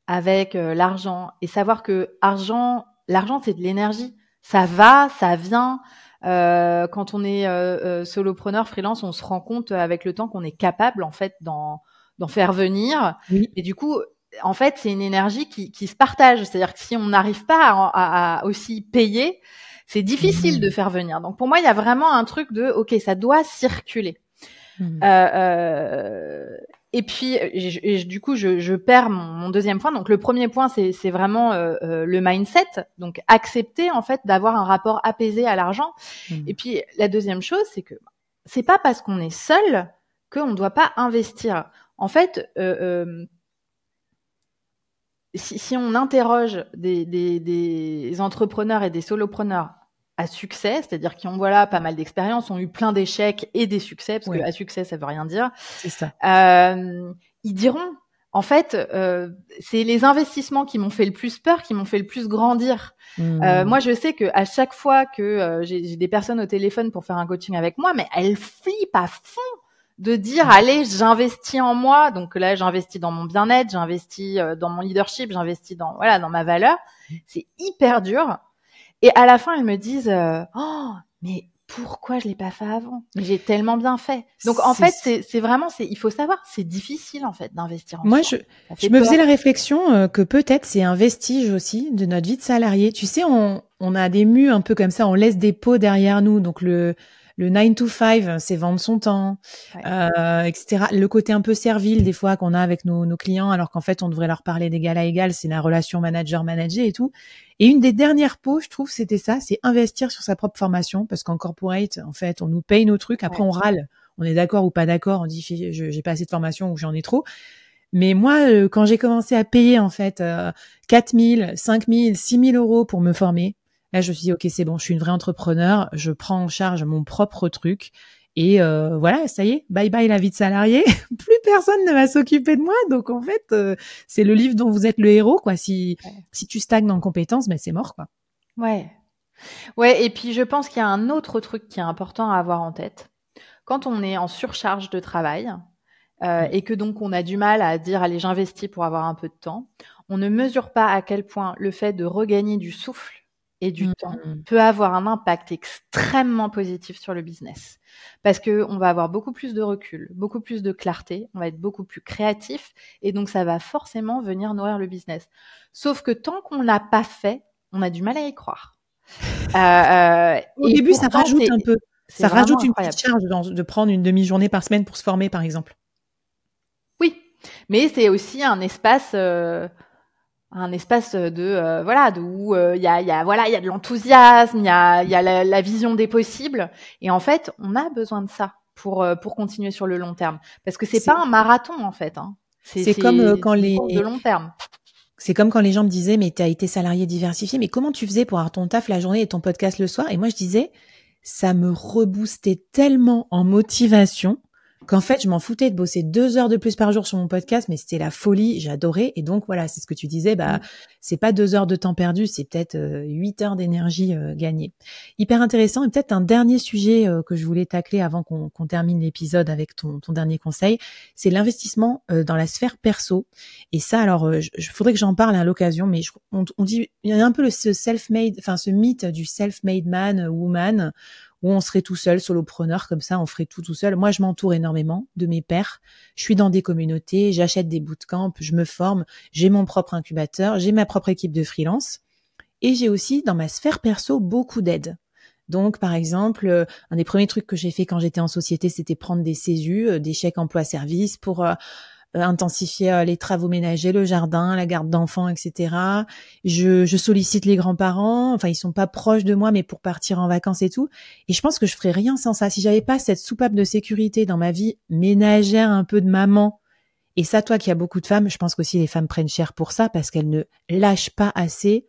avec l'argent et savoir que l'argent, c'est de l'énergie. Ça va, ça vient. Quand on est solopreneur, freelance, on se rend compte avec le temps qu'on est capable, en fait, d'en faire venir. Oui. Et du coup, en fait, c'est une énergie qui se partage. C'est-à-dire que si on n'arrive pas à aussi payer, c'est difficile de faire venir. Donc, pour moi, il y a vraiment un truc de, OK, ça doit circuler. Et puis, du coup, je perds mon deuxième point. Donc, le premier point, c'est vraiment le mindset. Donc, accepter, en fait, d'avoir un rapport apaisé à l'argent. Et puis, la deuxième chose, c'est que c'est pas parce qu'on est seul qu'on ne doit pas investir. En fait, si on interroge des entrepreneurs et des solopreneurs à succès, c'est-à-dire qui ont pas mal d'expérience, ont eu plein d'échecs et des succès, parce que à succès ça veut rien dire. C'est ça. Ils diront, en fait, c'est les investissements qui m'ont fait le plus peur, qui m'ont fait le plus grandir. Moi, je sais que à chaque fois que j'ai des personnes au téléphone pour faire un coaching avec moi, mais elles flippent à fond de dire allez, j'investis en moi. Donc là, j'investis dans mon bien-être, j'investis dans mon leadership, j'investis dans ma valeur. C'est hyper dur. Et à la fin, elles me disent oh, mais pourquoi je l'ai pas fait avant? Mais j'ai tellement bien fait. Donc en fait, c'est vraiment, il faut savoir, c'est difficile en fait d'investir en moi, soi. je me faisais la réflexion que peut-être c'est un vestige aussi de notre vie de salarié. Tu sais, on a des mues un peu comme ça, on laisse des pots derrière nous. Donc le 9 to 5, c'est vendre son temps, etc. Le côté un peu servile des fois qu'on a avec nos clients, alors qu'en fait on devrait leur parler d'égal à égal, c'est la relation manager-manager et tout. Et une des dernières pots, je trouve, c'était ça, c'est investir sur sa propre formation, parce qu'en corporate, en fait, on nous paye nos trucs, après on râle, on est d'accord ou pas d'accord, on dit j'ai pas assez de formation ou j'en ai trop. Mais moi, quand j'ai commencé à payer en fait 4 000, 5 000, 6 000 euros pour me former, là je me suis dit ok c'est bon, je suis une vraie entrepreneur, je prends en charge mon propre truc. Et voilà, ça y est, bye bye la vie de salarié. Plus personne ne va s'occuper de moi. Donc en fait, c'est le livre dont vous êtes le héros, quoi. Si tu stagnes en compétences, ben c'est mort, quoi. Ouais. Ouais. Et puis je pense qu'il y a un autre truc qui est important à avoir en tête. Quand on est en surcharge de travail et que donc on a du mal à dire allez j'investis pour avoir un peu de temps, on ne mesure pas à quel point le fait de regagner du souffle et du temps peut avoir un impact extrêmement positif sur le business. Parce que on va avoir beaucoup plus de recul, beaucoup plus de clarté, on va être beaucoup plus créatif et donc ça va forcément venir nourrir le business. Sauf que tant qu'on l'a pas fait, on a du mal à y croire. Au début, ça rajoute un peu. Ça rajoute une incroyable. petite charge de prendre une demi-journée par semaine pour se former, par exemple. Oui, mais c'est aussi un espace de où il y a de l'enthousiasme, il y a la vision des possibles et en fait on a besoin de ça pour continuer sur le long terme parce que c'est pas un marathon en fait hein. C'est comme quand de long terme. C'est comme quand les gens me disaient mais t'as été salarié diversifié, mais comment tu faisais pour avoir ton taf la journée et ton podcast le soir? Et moi je disais ça me reboostait tellement en motivation qu'en fait, je m'en foutais de bosser 2 heures de plus par jour sur mon podcast, mais c'était la folie, j'adorais. Et donc, voilà, c'est ce que tu disais, c'est pas 2 heures de temps perdu, c'est peut-être 8 heures d'énergie gagnée. Hyper intéressant. Et peut-être un dernier sujet que je voulais tacler avant qu'on termine l'épisode avec ton dernier conseil, c'est l'investissement dans la sphère perso. Et ça, alors, faudrait que j'en parle à l'occasion, mais on dit, il y a un peu ce mythe du self-made man, woman, où on serait tout seul, solopreneur, comme ça, on ferait tout seul. Moi, je m'entoure énormément de mes pairs. Je suis dans des communautés, j'achète des bootcamps, je me forme, j'ai mon propre incubateur, j'ai ma propre équipe de freelance. Et j'ai aussi, dans ma sphère perso, beaucoup d'aide. Donc, par exemple, un des premiers trucs que j'ai fait quand j'étais en société, c'était prendre des CESU, des chèques emploi-service pour intensifier les travaux ménagers, le jardin, la garde d'enfants, etc. Je sollicite les grands-parents, enfin ils sont pas proches de moi, mais pour partir en vacances et tout. Et je pense que je ferais rien sans ça. Si j'avais pas cette soupape de sécurité dans ma vie ménagère, un peu de maman, et ça, toi qui as beaucoup de femmes, je pense qu'aussi les femmes prennent cher pour ça parce qu'elles ne lâchent pas assez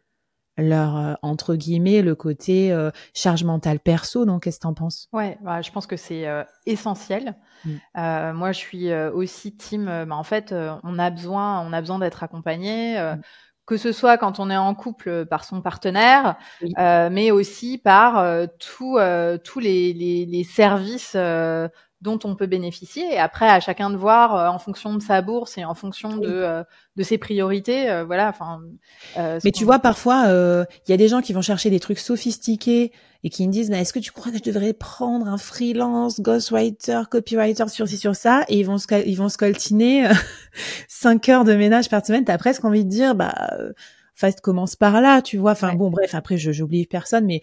leur entre guillemets le côté charge mentale perso. Donc qu'est-ce que t'en penses? Ouais, je pense que c'est essentiel. Moi, je suis aussi team. En fait, on a besoin d'être accompagné, que ce soit quand on est en couple par son partenaire, mais aussi par tous les services dont on peut bénéficier. Et après, à chacun de voir en fonction de sa bourse et en fonction de ses priorités. Voilà. Enfin. Mais tu vois, parfois, il y a des gens qui vont chercher des trucs sophistiqués et qui me disent, mais est-ce que tu crois que je devrais prendre un freelance, ghostwriter, copywriter sur ci, sur ça? Et ils vont scoltiner 5 heures de ménage par semaine. T'as presque envie de dire, commence par là, tu vois. Enfin, bon, bref, après, j'oublie personne, mais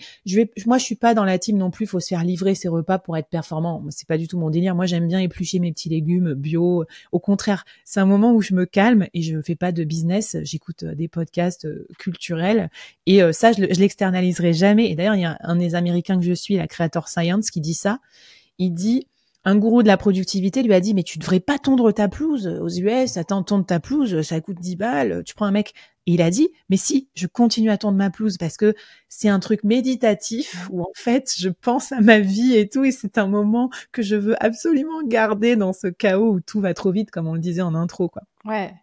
moi, je suis pas dans la team non plus. Faut se faire livrer ses repas pour être performant. C'est pas du tout mon délire. Moi, j'aime bien éplucher mes petits légumes bio. Au contraire, c'est un moment où je me calme et je fais pas de business. J'écoute des podcasts culturels et ça, je l'externaliserai jamais. Et d'ailleurs, il y a un des Américains que je suis, la Creator Science, qui dit ça. Il dit, un gourou de la productivité lui a dit, mais tu devrais pas tondre ta pelouse aux US, attends, tondre ta pelouse, ça coûte 10 balles, tu prends un mec Et il a dit, mais si, je continue à tondre ma pelouse parce que c'est un truc méditatif où en fait, je pense à ma vie et tout. Et c'est un moment que je veux absolument garder dans ce chaos où tout va trop vite, comme on le disait en intro, quoi. Ouais.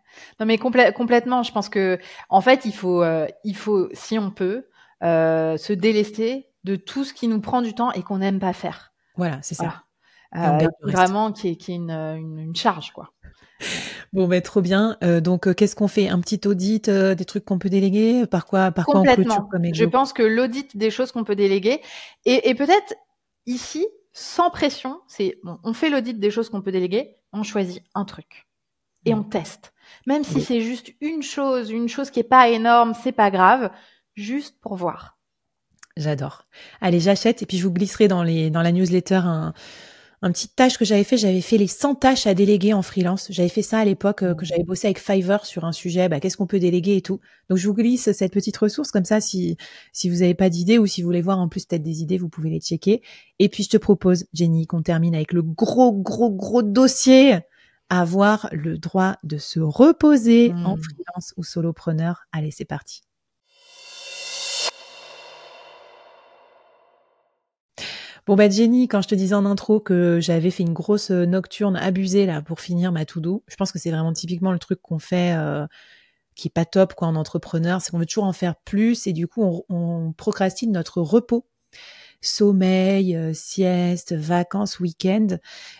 Non, mais complètement. Je pense que, en fait, il faut, si on peut, se délester de tout ce qui nous prend du temps et qu'on n'aime pas faire. Voilà, c'est ça. Voilà. Et on garde le reste. Vraiment, qui est une charge, quoi. Bon, ben, trop bien. Donc, qu'est-ce qu'on fait? Un petit audit, des trucs qu'on peut déléguer? Par quoi on clôture Complètement. comme Je exo? pense que l'audit des choses qu'on peut déléguer et peut-être ici, sans pression, c'est bon, on fait l'audit des choses qu'on peut déléguer, on choisit un truc et on teste. Même si Oui. c'est juste une chose qui est pas énorme, c'est pas grave, juste pour voir. J'adore. Allez, j'achète et puis je vous glisserai dans la newsletter un petit tâche que j'avais fait. J'avais fait les 100 tâches à déléguer en freelance. J'avais fait ça à l'époque que j'avais bossé avec Fiverr sur un sujet. Qu'est-ce qu'on peut déléguer et tout. Donc je vous glisse cette petite ressource comme ça. Si vous n'avez pas d'idées ou si vous voulez voir en plus peut-être des idées, vous pouvez les checker. Et puis je te propose, Jenny, qu'on termine avec le gros dossier. Avoir le droit de se reposer en freelance ou solopreneur. Allez, c'est parti. Bon, Jenny, quand je te disais en intro que j'avais fait une grosse nocturne abusée là pour finir ma to-do, je pense que c'est vraiment typiquement le truc qu'on fait qui est pas top quoi en entrepreneur, c'est qu'on veut toujours en faire plus et du coup on procrastine notre repos. Sommeil, sieste, vacances, week-end.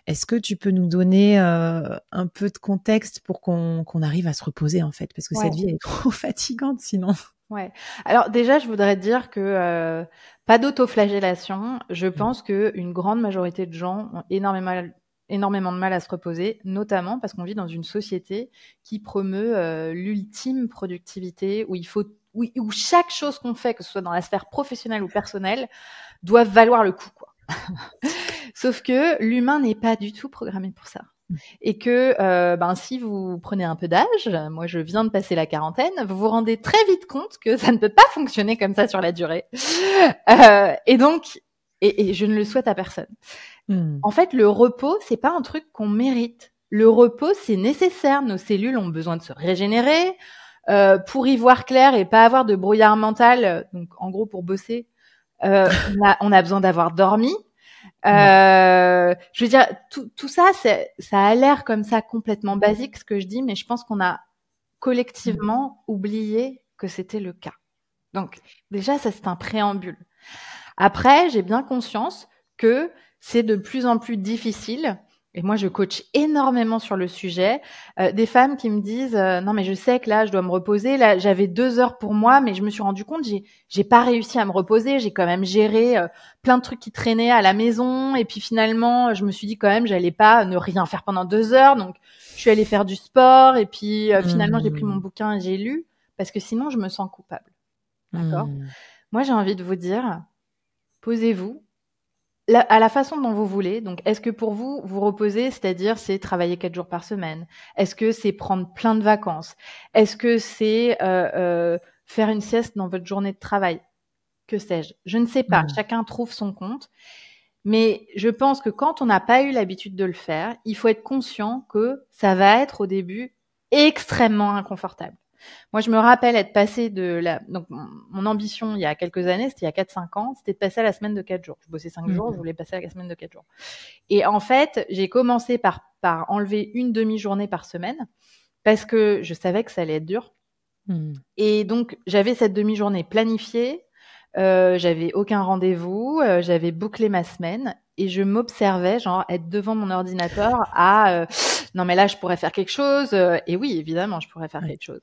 Est-ce que tu peux nous donner un peu de contexte pour qu'on arrive à se reposer en fait? Parce que cette vie elle est trop fatigante sinon. Ouais. Alors déjà, je voudrais dire que pas d'autoflagellation. Je pense que une grande majorité de gens ont énormément de mal à se reposer, notamment parce qu'on vit dans une société qui promeut l'ultime productivité, où chaque chose qu'on fait, que ce soit dans la sphère professionnelle ou personnelle, doit valoir le coup, quoi. Sauf que l'humain n'est pas du tout programmé pour ça. Et que si vous prenez un peu d'âge, moi je viens de passer la quarantaine, vous vous rendez très vite compte que ça ne peut pas fonctionner comme ça sur la durée. Et donc, et je ne le souhaite à personne. En fait, le repos, c'est pas un truc qu'on mérite. Le repos, c'est nécessaire. Nos cellules ont besoin de se régénérer pour y voir clair et pas avoir de brouillard mental. Donc, en gros, pour bosser, on a besoin d'avoir dormi. Je veux dire, tout ça, ça a l'air comme ça complètement basique ce que je dis, mais je pense qu'on a collectivement oublié que c'était le cas. Donc déjà, ça c'est un préambule. Après, j'ai bien conscience que c'est de plus en plus difficile. Et moi, je coach énormément sur le sujet. Des femmes qui me disent non, mais je sais que là, je dois me reposer. Là, j'avais 2 heures pour moi, mais je me suis rendu compte, j'ai pas réussi à me reposer. J'ai quand même géré plein de trucs qui traînaient à la maison. Et puis finalement, je me suis dit quand même, j'allais pas ne rien faire pendant 2 heures. Donc, je suis allée faire du sport. Et puis finalement, j'ai pris mon bouquin et j'ai lu parce que sinon, je me sens coupable. D'accord. Moi, j'ai envie de vous dire, posez-vous. À la façon dont vous voulez. Donc, est-ce que pour vous, vous reposer, c'est-à-dire c'est travailler 4 jours par semaine? Est-ce que c'est prendre plein de vacances? Est-ce que c'est faire une sieste dans votre journée de travail? Que sais-je? Je ne sais pas. Chacun trouve son compte. Mais je pense que quand on n'a pas eu l'habitude de le faire, il faut être conscient que ça va être au début extrêmement inconfortable. Moi, je me rappelle être passée donc, mon ambition il y a quelques années, c'était il y a 4-5 ans, c'était de passer à la semaine de 4 jours. Je bossais 5 jours, je voulais passer à la semaine de 4 jours. Et en fait, j'ai commencé par enlever une demi-journée par semaine parce que je savais que ça allait être dur. Et donc, j'avais cette demi-journée planifiée, j'avais aucun rendez-vous, j'avais bouclé ma semaine et je m'observais, genre, être devant mon ordinateur non, mais là, je pourrais faire quelque chose. Et oui, évidemment, je pourrais faire quelque chose.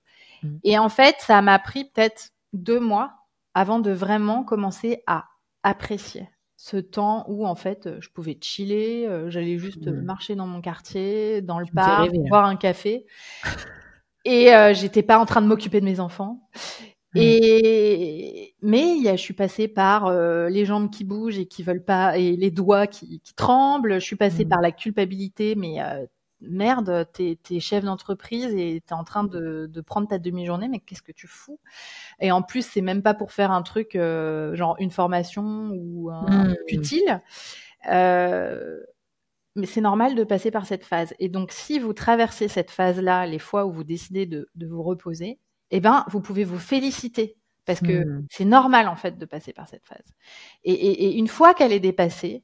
Et en fait, ça m'a pris peut-être 2 mois avant de vraiment commencer à apprécier ce temps où, en fait, je pouvais chiller, j'allais juste marcher dans mon quartier, dans le parc, boire un café. Et j'étais pas en train de m'occuper de mes enfants. Mais je suis passée par les jambes qui bougent et qui veulent pas, et les doigts qui tremblent. Je suis passée par la culpabilité, mais merde, t'es chef d'entreprise et t'es en train de prendre ta demi-journée, mais qu'est-ce que tu fous? Et en plus, c'est même pas pour faire un truc genre une formation ou un truc utile. Mais c'est normal de passer par cette phase. Et donc, si vous traversez cette phase-là, les fois où vous décidez de vous reposer, eh ben, vous pouvez vous féliciter parce que Mmh. c'est normal, en fait, de passer par cette phase. Et une fois qu'elle est dépassée,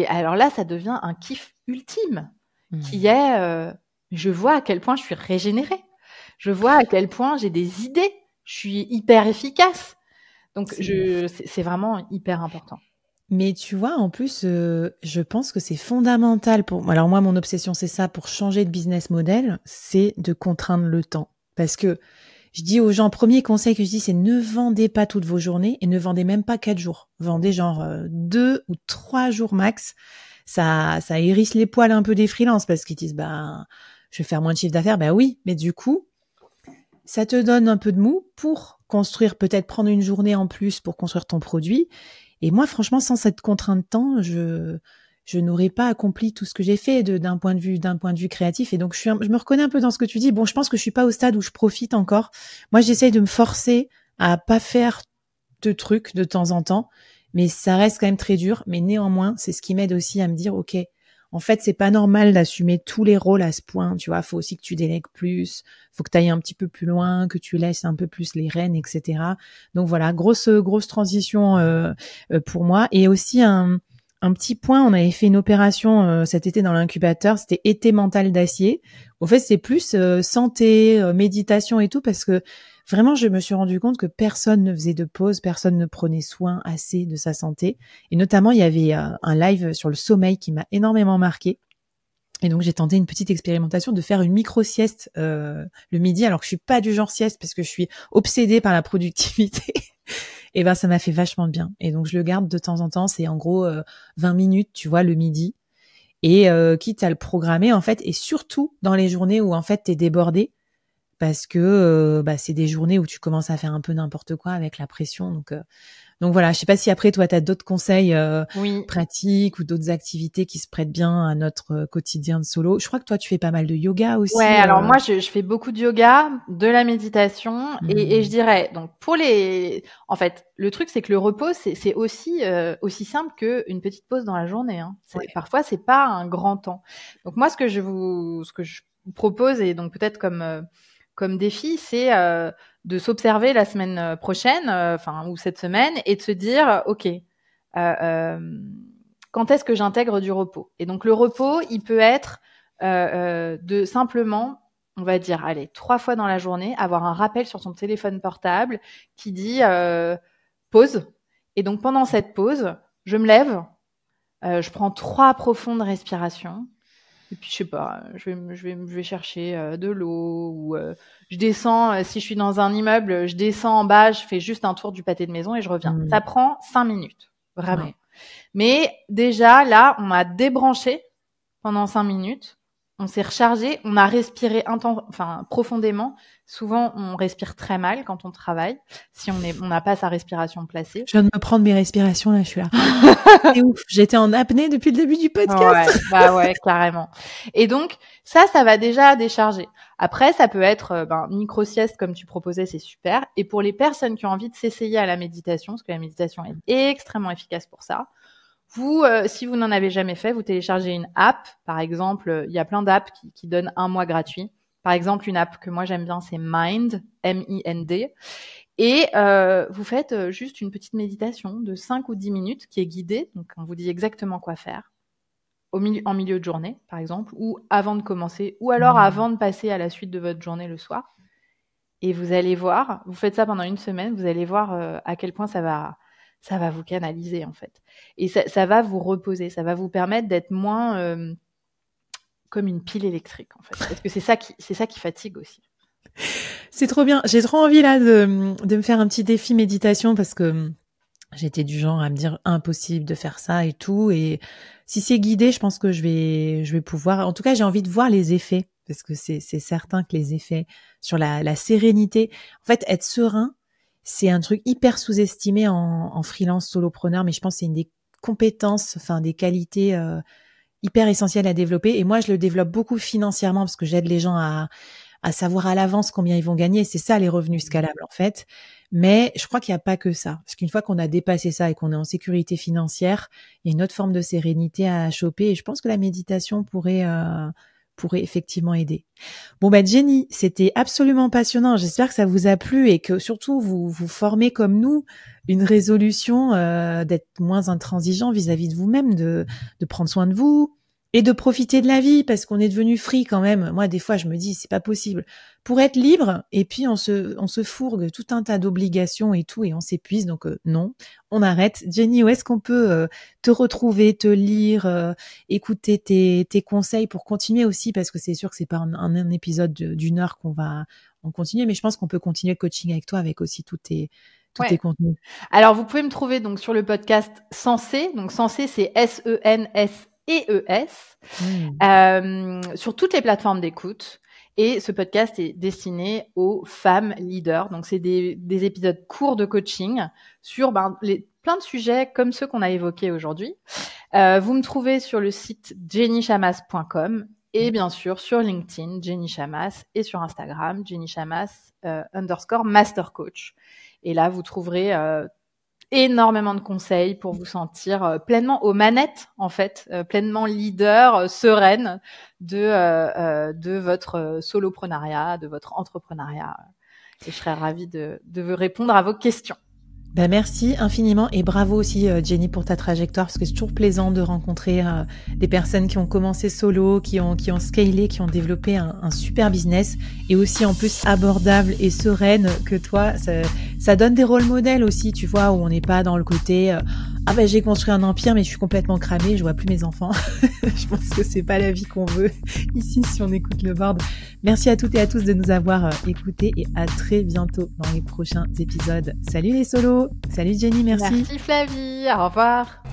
alors là, ça devient un kiff ultime qui Mmh. est, je vois à quel point je suis régénérée. Je vois à quel point j'ai des idées. Je suis hyper efficace. Donc, C'est ouf. c'est vraiment hyper important. Mais tu vois, en plus, je pense que c'est fondamental pour. Alors moi, mon obsession, c'est ça. Pour changer de business model, c'est de contraindre le temps. Parce que je dis aux gens, premier conseil que je dis, c'est ne vendez pas toutes vos journées et ne vendez même pas 4 jours. Vendez genre 2 ou 3 jours max. Ça hérisse les poils un peu des freelances parce qu'ils disent, bah, je vais faire moins de chiffre d'affaires. Bah oui, mais du coup, ça te donne un peu de mou pour construire, peut-être prendre une journée en plus pour construire ton produit. Et moi, franchement, sans cette contrainte de temps, je n'aurais pas accompli tout ce que j'ai fait d'un point de vue créatif. Et donc, je me reconnais un peu dans ce que tu dis. Bon, je pense que je suis pas au stade où je profite encore. Moi, j'essaye de me forcer à pas faire de trucs de temps en temps, mais ça reste quand même très dur. Mais néanmoins, c'est ce qui m'aide aussi à me dire, OK, en fait, c'est pas normal d'assumer tous les rôles à ce point. Tu vois, faut aussi que tu délègues plus, faut que tu ailles un petit peu plus loin, que tu laisses un peu plus les rênes, etc. Donc voilà, grosse transition pour moi. Et aussi un petit point, on avait fait une opération cet été dans l'incubateur, c'était été mental d'acier. Au fait, c'est plus santé, méditation et tout, parce que vraiment, je me suis rendu compte que personne ne faisait de pause, personne ne prenait soin assez de sa santé. Et notamment, il y avait un live sur le sommeil qui m'a énormément marqué. Et donc, j'ai tenté une petite expérimentation de faire une micro-sieste le midi, alors que je suis pas du genre sieste parce que je suis obsédée par la productivité. Et ben, ça m'a fait vachement de bien. Et donc, je le garde de temps en temps. C'est en gros 20 minutes, tu vois, le midi. Et quitte à le programmer, en fait, et surtout dans les journées où, en fait, t'es débordé, parce que bah, c'est des journées où tu commences à faire un peu n'importe quoi avec la pression. Donc voilà, je sais pas si après, toi, tu as d'autres conseils Oui. pratiques ou d'autres activités qui se prêtent bien à notre quotidien de solo. Je crois que toi, tu fais pas mal de yoga Ouais, aussi. alors moi, je fais beaucoup de yoga, de la méditation, et je Hmm. dirais, donc en fait, le truc, c'est que le repos, c'est aussi simple qu'une petite pause dans la journée, hein. Ouais. Parfois, c'est pas un grand temps. Donc moi, ce que je vous propose, et donc peut-être comme défi, c'est de s'observer la semaine prochaine, enfin, ou cette semaine, et de se dire, OK, quand est-ce que j'intègre du repos? Et donc le repos, il peut être de simplement, on va dire, allez, 3 fois dans la journée, avoir un rappel sur son téléphone portable qui dit pause. Et donc pendant cette pause, je me lève, je prends 3 profondes respirations. Et puis je sais pas, je vais chercher de l'eau, ou je descends, si je suis dans un immeuble, je descends en bas, je fais juste un tour du pâté de maison et je reviens. Hmm. Ça prend 5 minutes, vraiment. Ouais. Mais déjà là, on m'a débranché pendant 5 minutes. On s'est rechargé, on a respiré profondément. Souvent, on respire très mal quand on travaille, si on n'a pas sa respiration placée. Je viens de me prendre mes respirations là, je suis là. C'est ouf. J'étais en apnée depuis le début du Ouais, podcast. bah ouais, carrément. Et donc, ça va déjà décharger. Après, ça peut être micro-sieste comme tu proposais, c'est super. Et pour les personnes qui ont envie de s'essayer à la méditation, parce que la méditation est extrêmement efficace pour ça, si vous n'en avez jamais fait, vous téléchargez une app. Par exemple, il y a plein d'apps qui donnent 1 mois gratuit. Par exemple, une app que moi j'aime bien, c'est Mind, M-I-N-D. Et vous faites juste une petite méditation de 5 ou 10 minutes qui est guidée. Donc, on vous dit exactement quoi faire en milieu de journée, par exemple, ou avant de commencer, ou alors Hmm. avant de passer à la suite de votre journée le soir. Et vous allez voir, vous faites ça pendant une semaine, vous allez voir à quel point ça va vous canaliser, en fait. Et ça va vous reposer, ça va vous permettre d'être moins comme une pile électrique, en fait. Parce que c'est ça qui fatigue aussi. C'est trop bien. J'ai trop envie là de me faire un petit défi méditation parce que j'étais du genre à me dire impossible de faire ça et tout. Et si c'est guidé, je pense que je vais pouvoir. En tout cas, j'ai envie de voir les effets parce que c'est certain que les effets sur la sérénité. En fait, être serein, c'est un truc hyper sous-estimé en freelance solopreneur, mais je pense que c'est une des compétences, enfin des qualités hyper essentielles à développer. Et moi, je le développe beaucoup financièrement parce que j'aide les gens à savoir à l'avance combien ils vont gagner. C'est ça les revenus scalables en fait. Mais je crois qu'il n'y a pas que ça. Parce qu'une fois qu'on a dépassé ça et qu'on est en sécurité financière, il y a une autre forme de sérénité à choper. Et je pense que la méditation pourrait effectivement aider. Bon Jenny, c'était absolument passionnant. J'espère que ça vous a plu et que surtout vous formez comme nous une résolution d'être moins intransigeant vis-à-vis de vous-même, de prendre soin de vous et de profiter de la vie parce qu'on est devenu free quand même. Moi, des fois, je me dis c'est pas possible. Pour être libre, et puis on se fourgue tout un tas d'obligations et tout et on s'épuise. Donc non, on arrête. Jenny, où est-ce qu'on peut te retrouver, te lire, écouter tes conseils pour continuer aussi, parce que c'est sûr que c'est pas un épisode d'une heure qu'on va en continuer, mais je pense qu'on peut continuer le coaching avec toi avec aussi tous tes contenus. Alors, vous pouvez me trouver donc sur le podcast Sensé. Donc, Sensé, c'est SENSEES. Sur toutes les plateformes d'écoute. Et ce podcast est destiné aux femmes leaders. Donc, c'est des épisodes courts de coaching sur plein de sujets comme ceux qu'on a évoqués aujourd'hui. Vous me trouvez sur le site jennychamas.com et bien sûr sur LinkedIn, Jenny Chamas, et sur Instagram, Jenny Chamas _mastercoach. Et là, vous trouverez énormément de conseils pour vous sentir pleinement aux manettes, en fait, pleinement leader, sereine de votre soloprenariat, de votre entrepreneuriat. Et je serais ravie de vous répondre à vos questions. Merci infiniment et bravo aussi Jenny pour ta trajectoire, parce que c'est toujours plaisant de rencontrer des personnes qui ont commencé solo, qui ont scalé, qui ont développé un super business et aussi en plus abordable et sereine que toi. Ça donne des rôles modèles aussi, tu vois, où on n'est pas dans le côté j'ai construit un empire mais je suis complètement cramée, je vois plus mes enfants. Je pense que c'est pas la vie qu'on veut ici si on écoute le board. Merci à toutes et à tous de nous avoir écoutés et à très bientôt dans les prochains épisodes. Salut les solos, salut Jenny, merci. Merci Flavie, au revoir.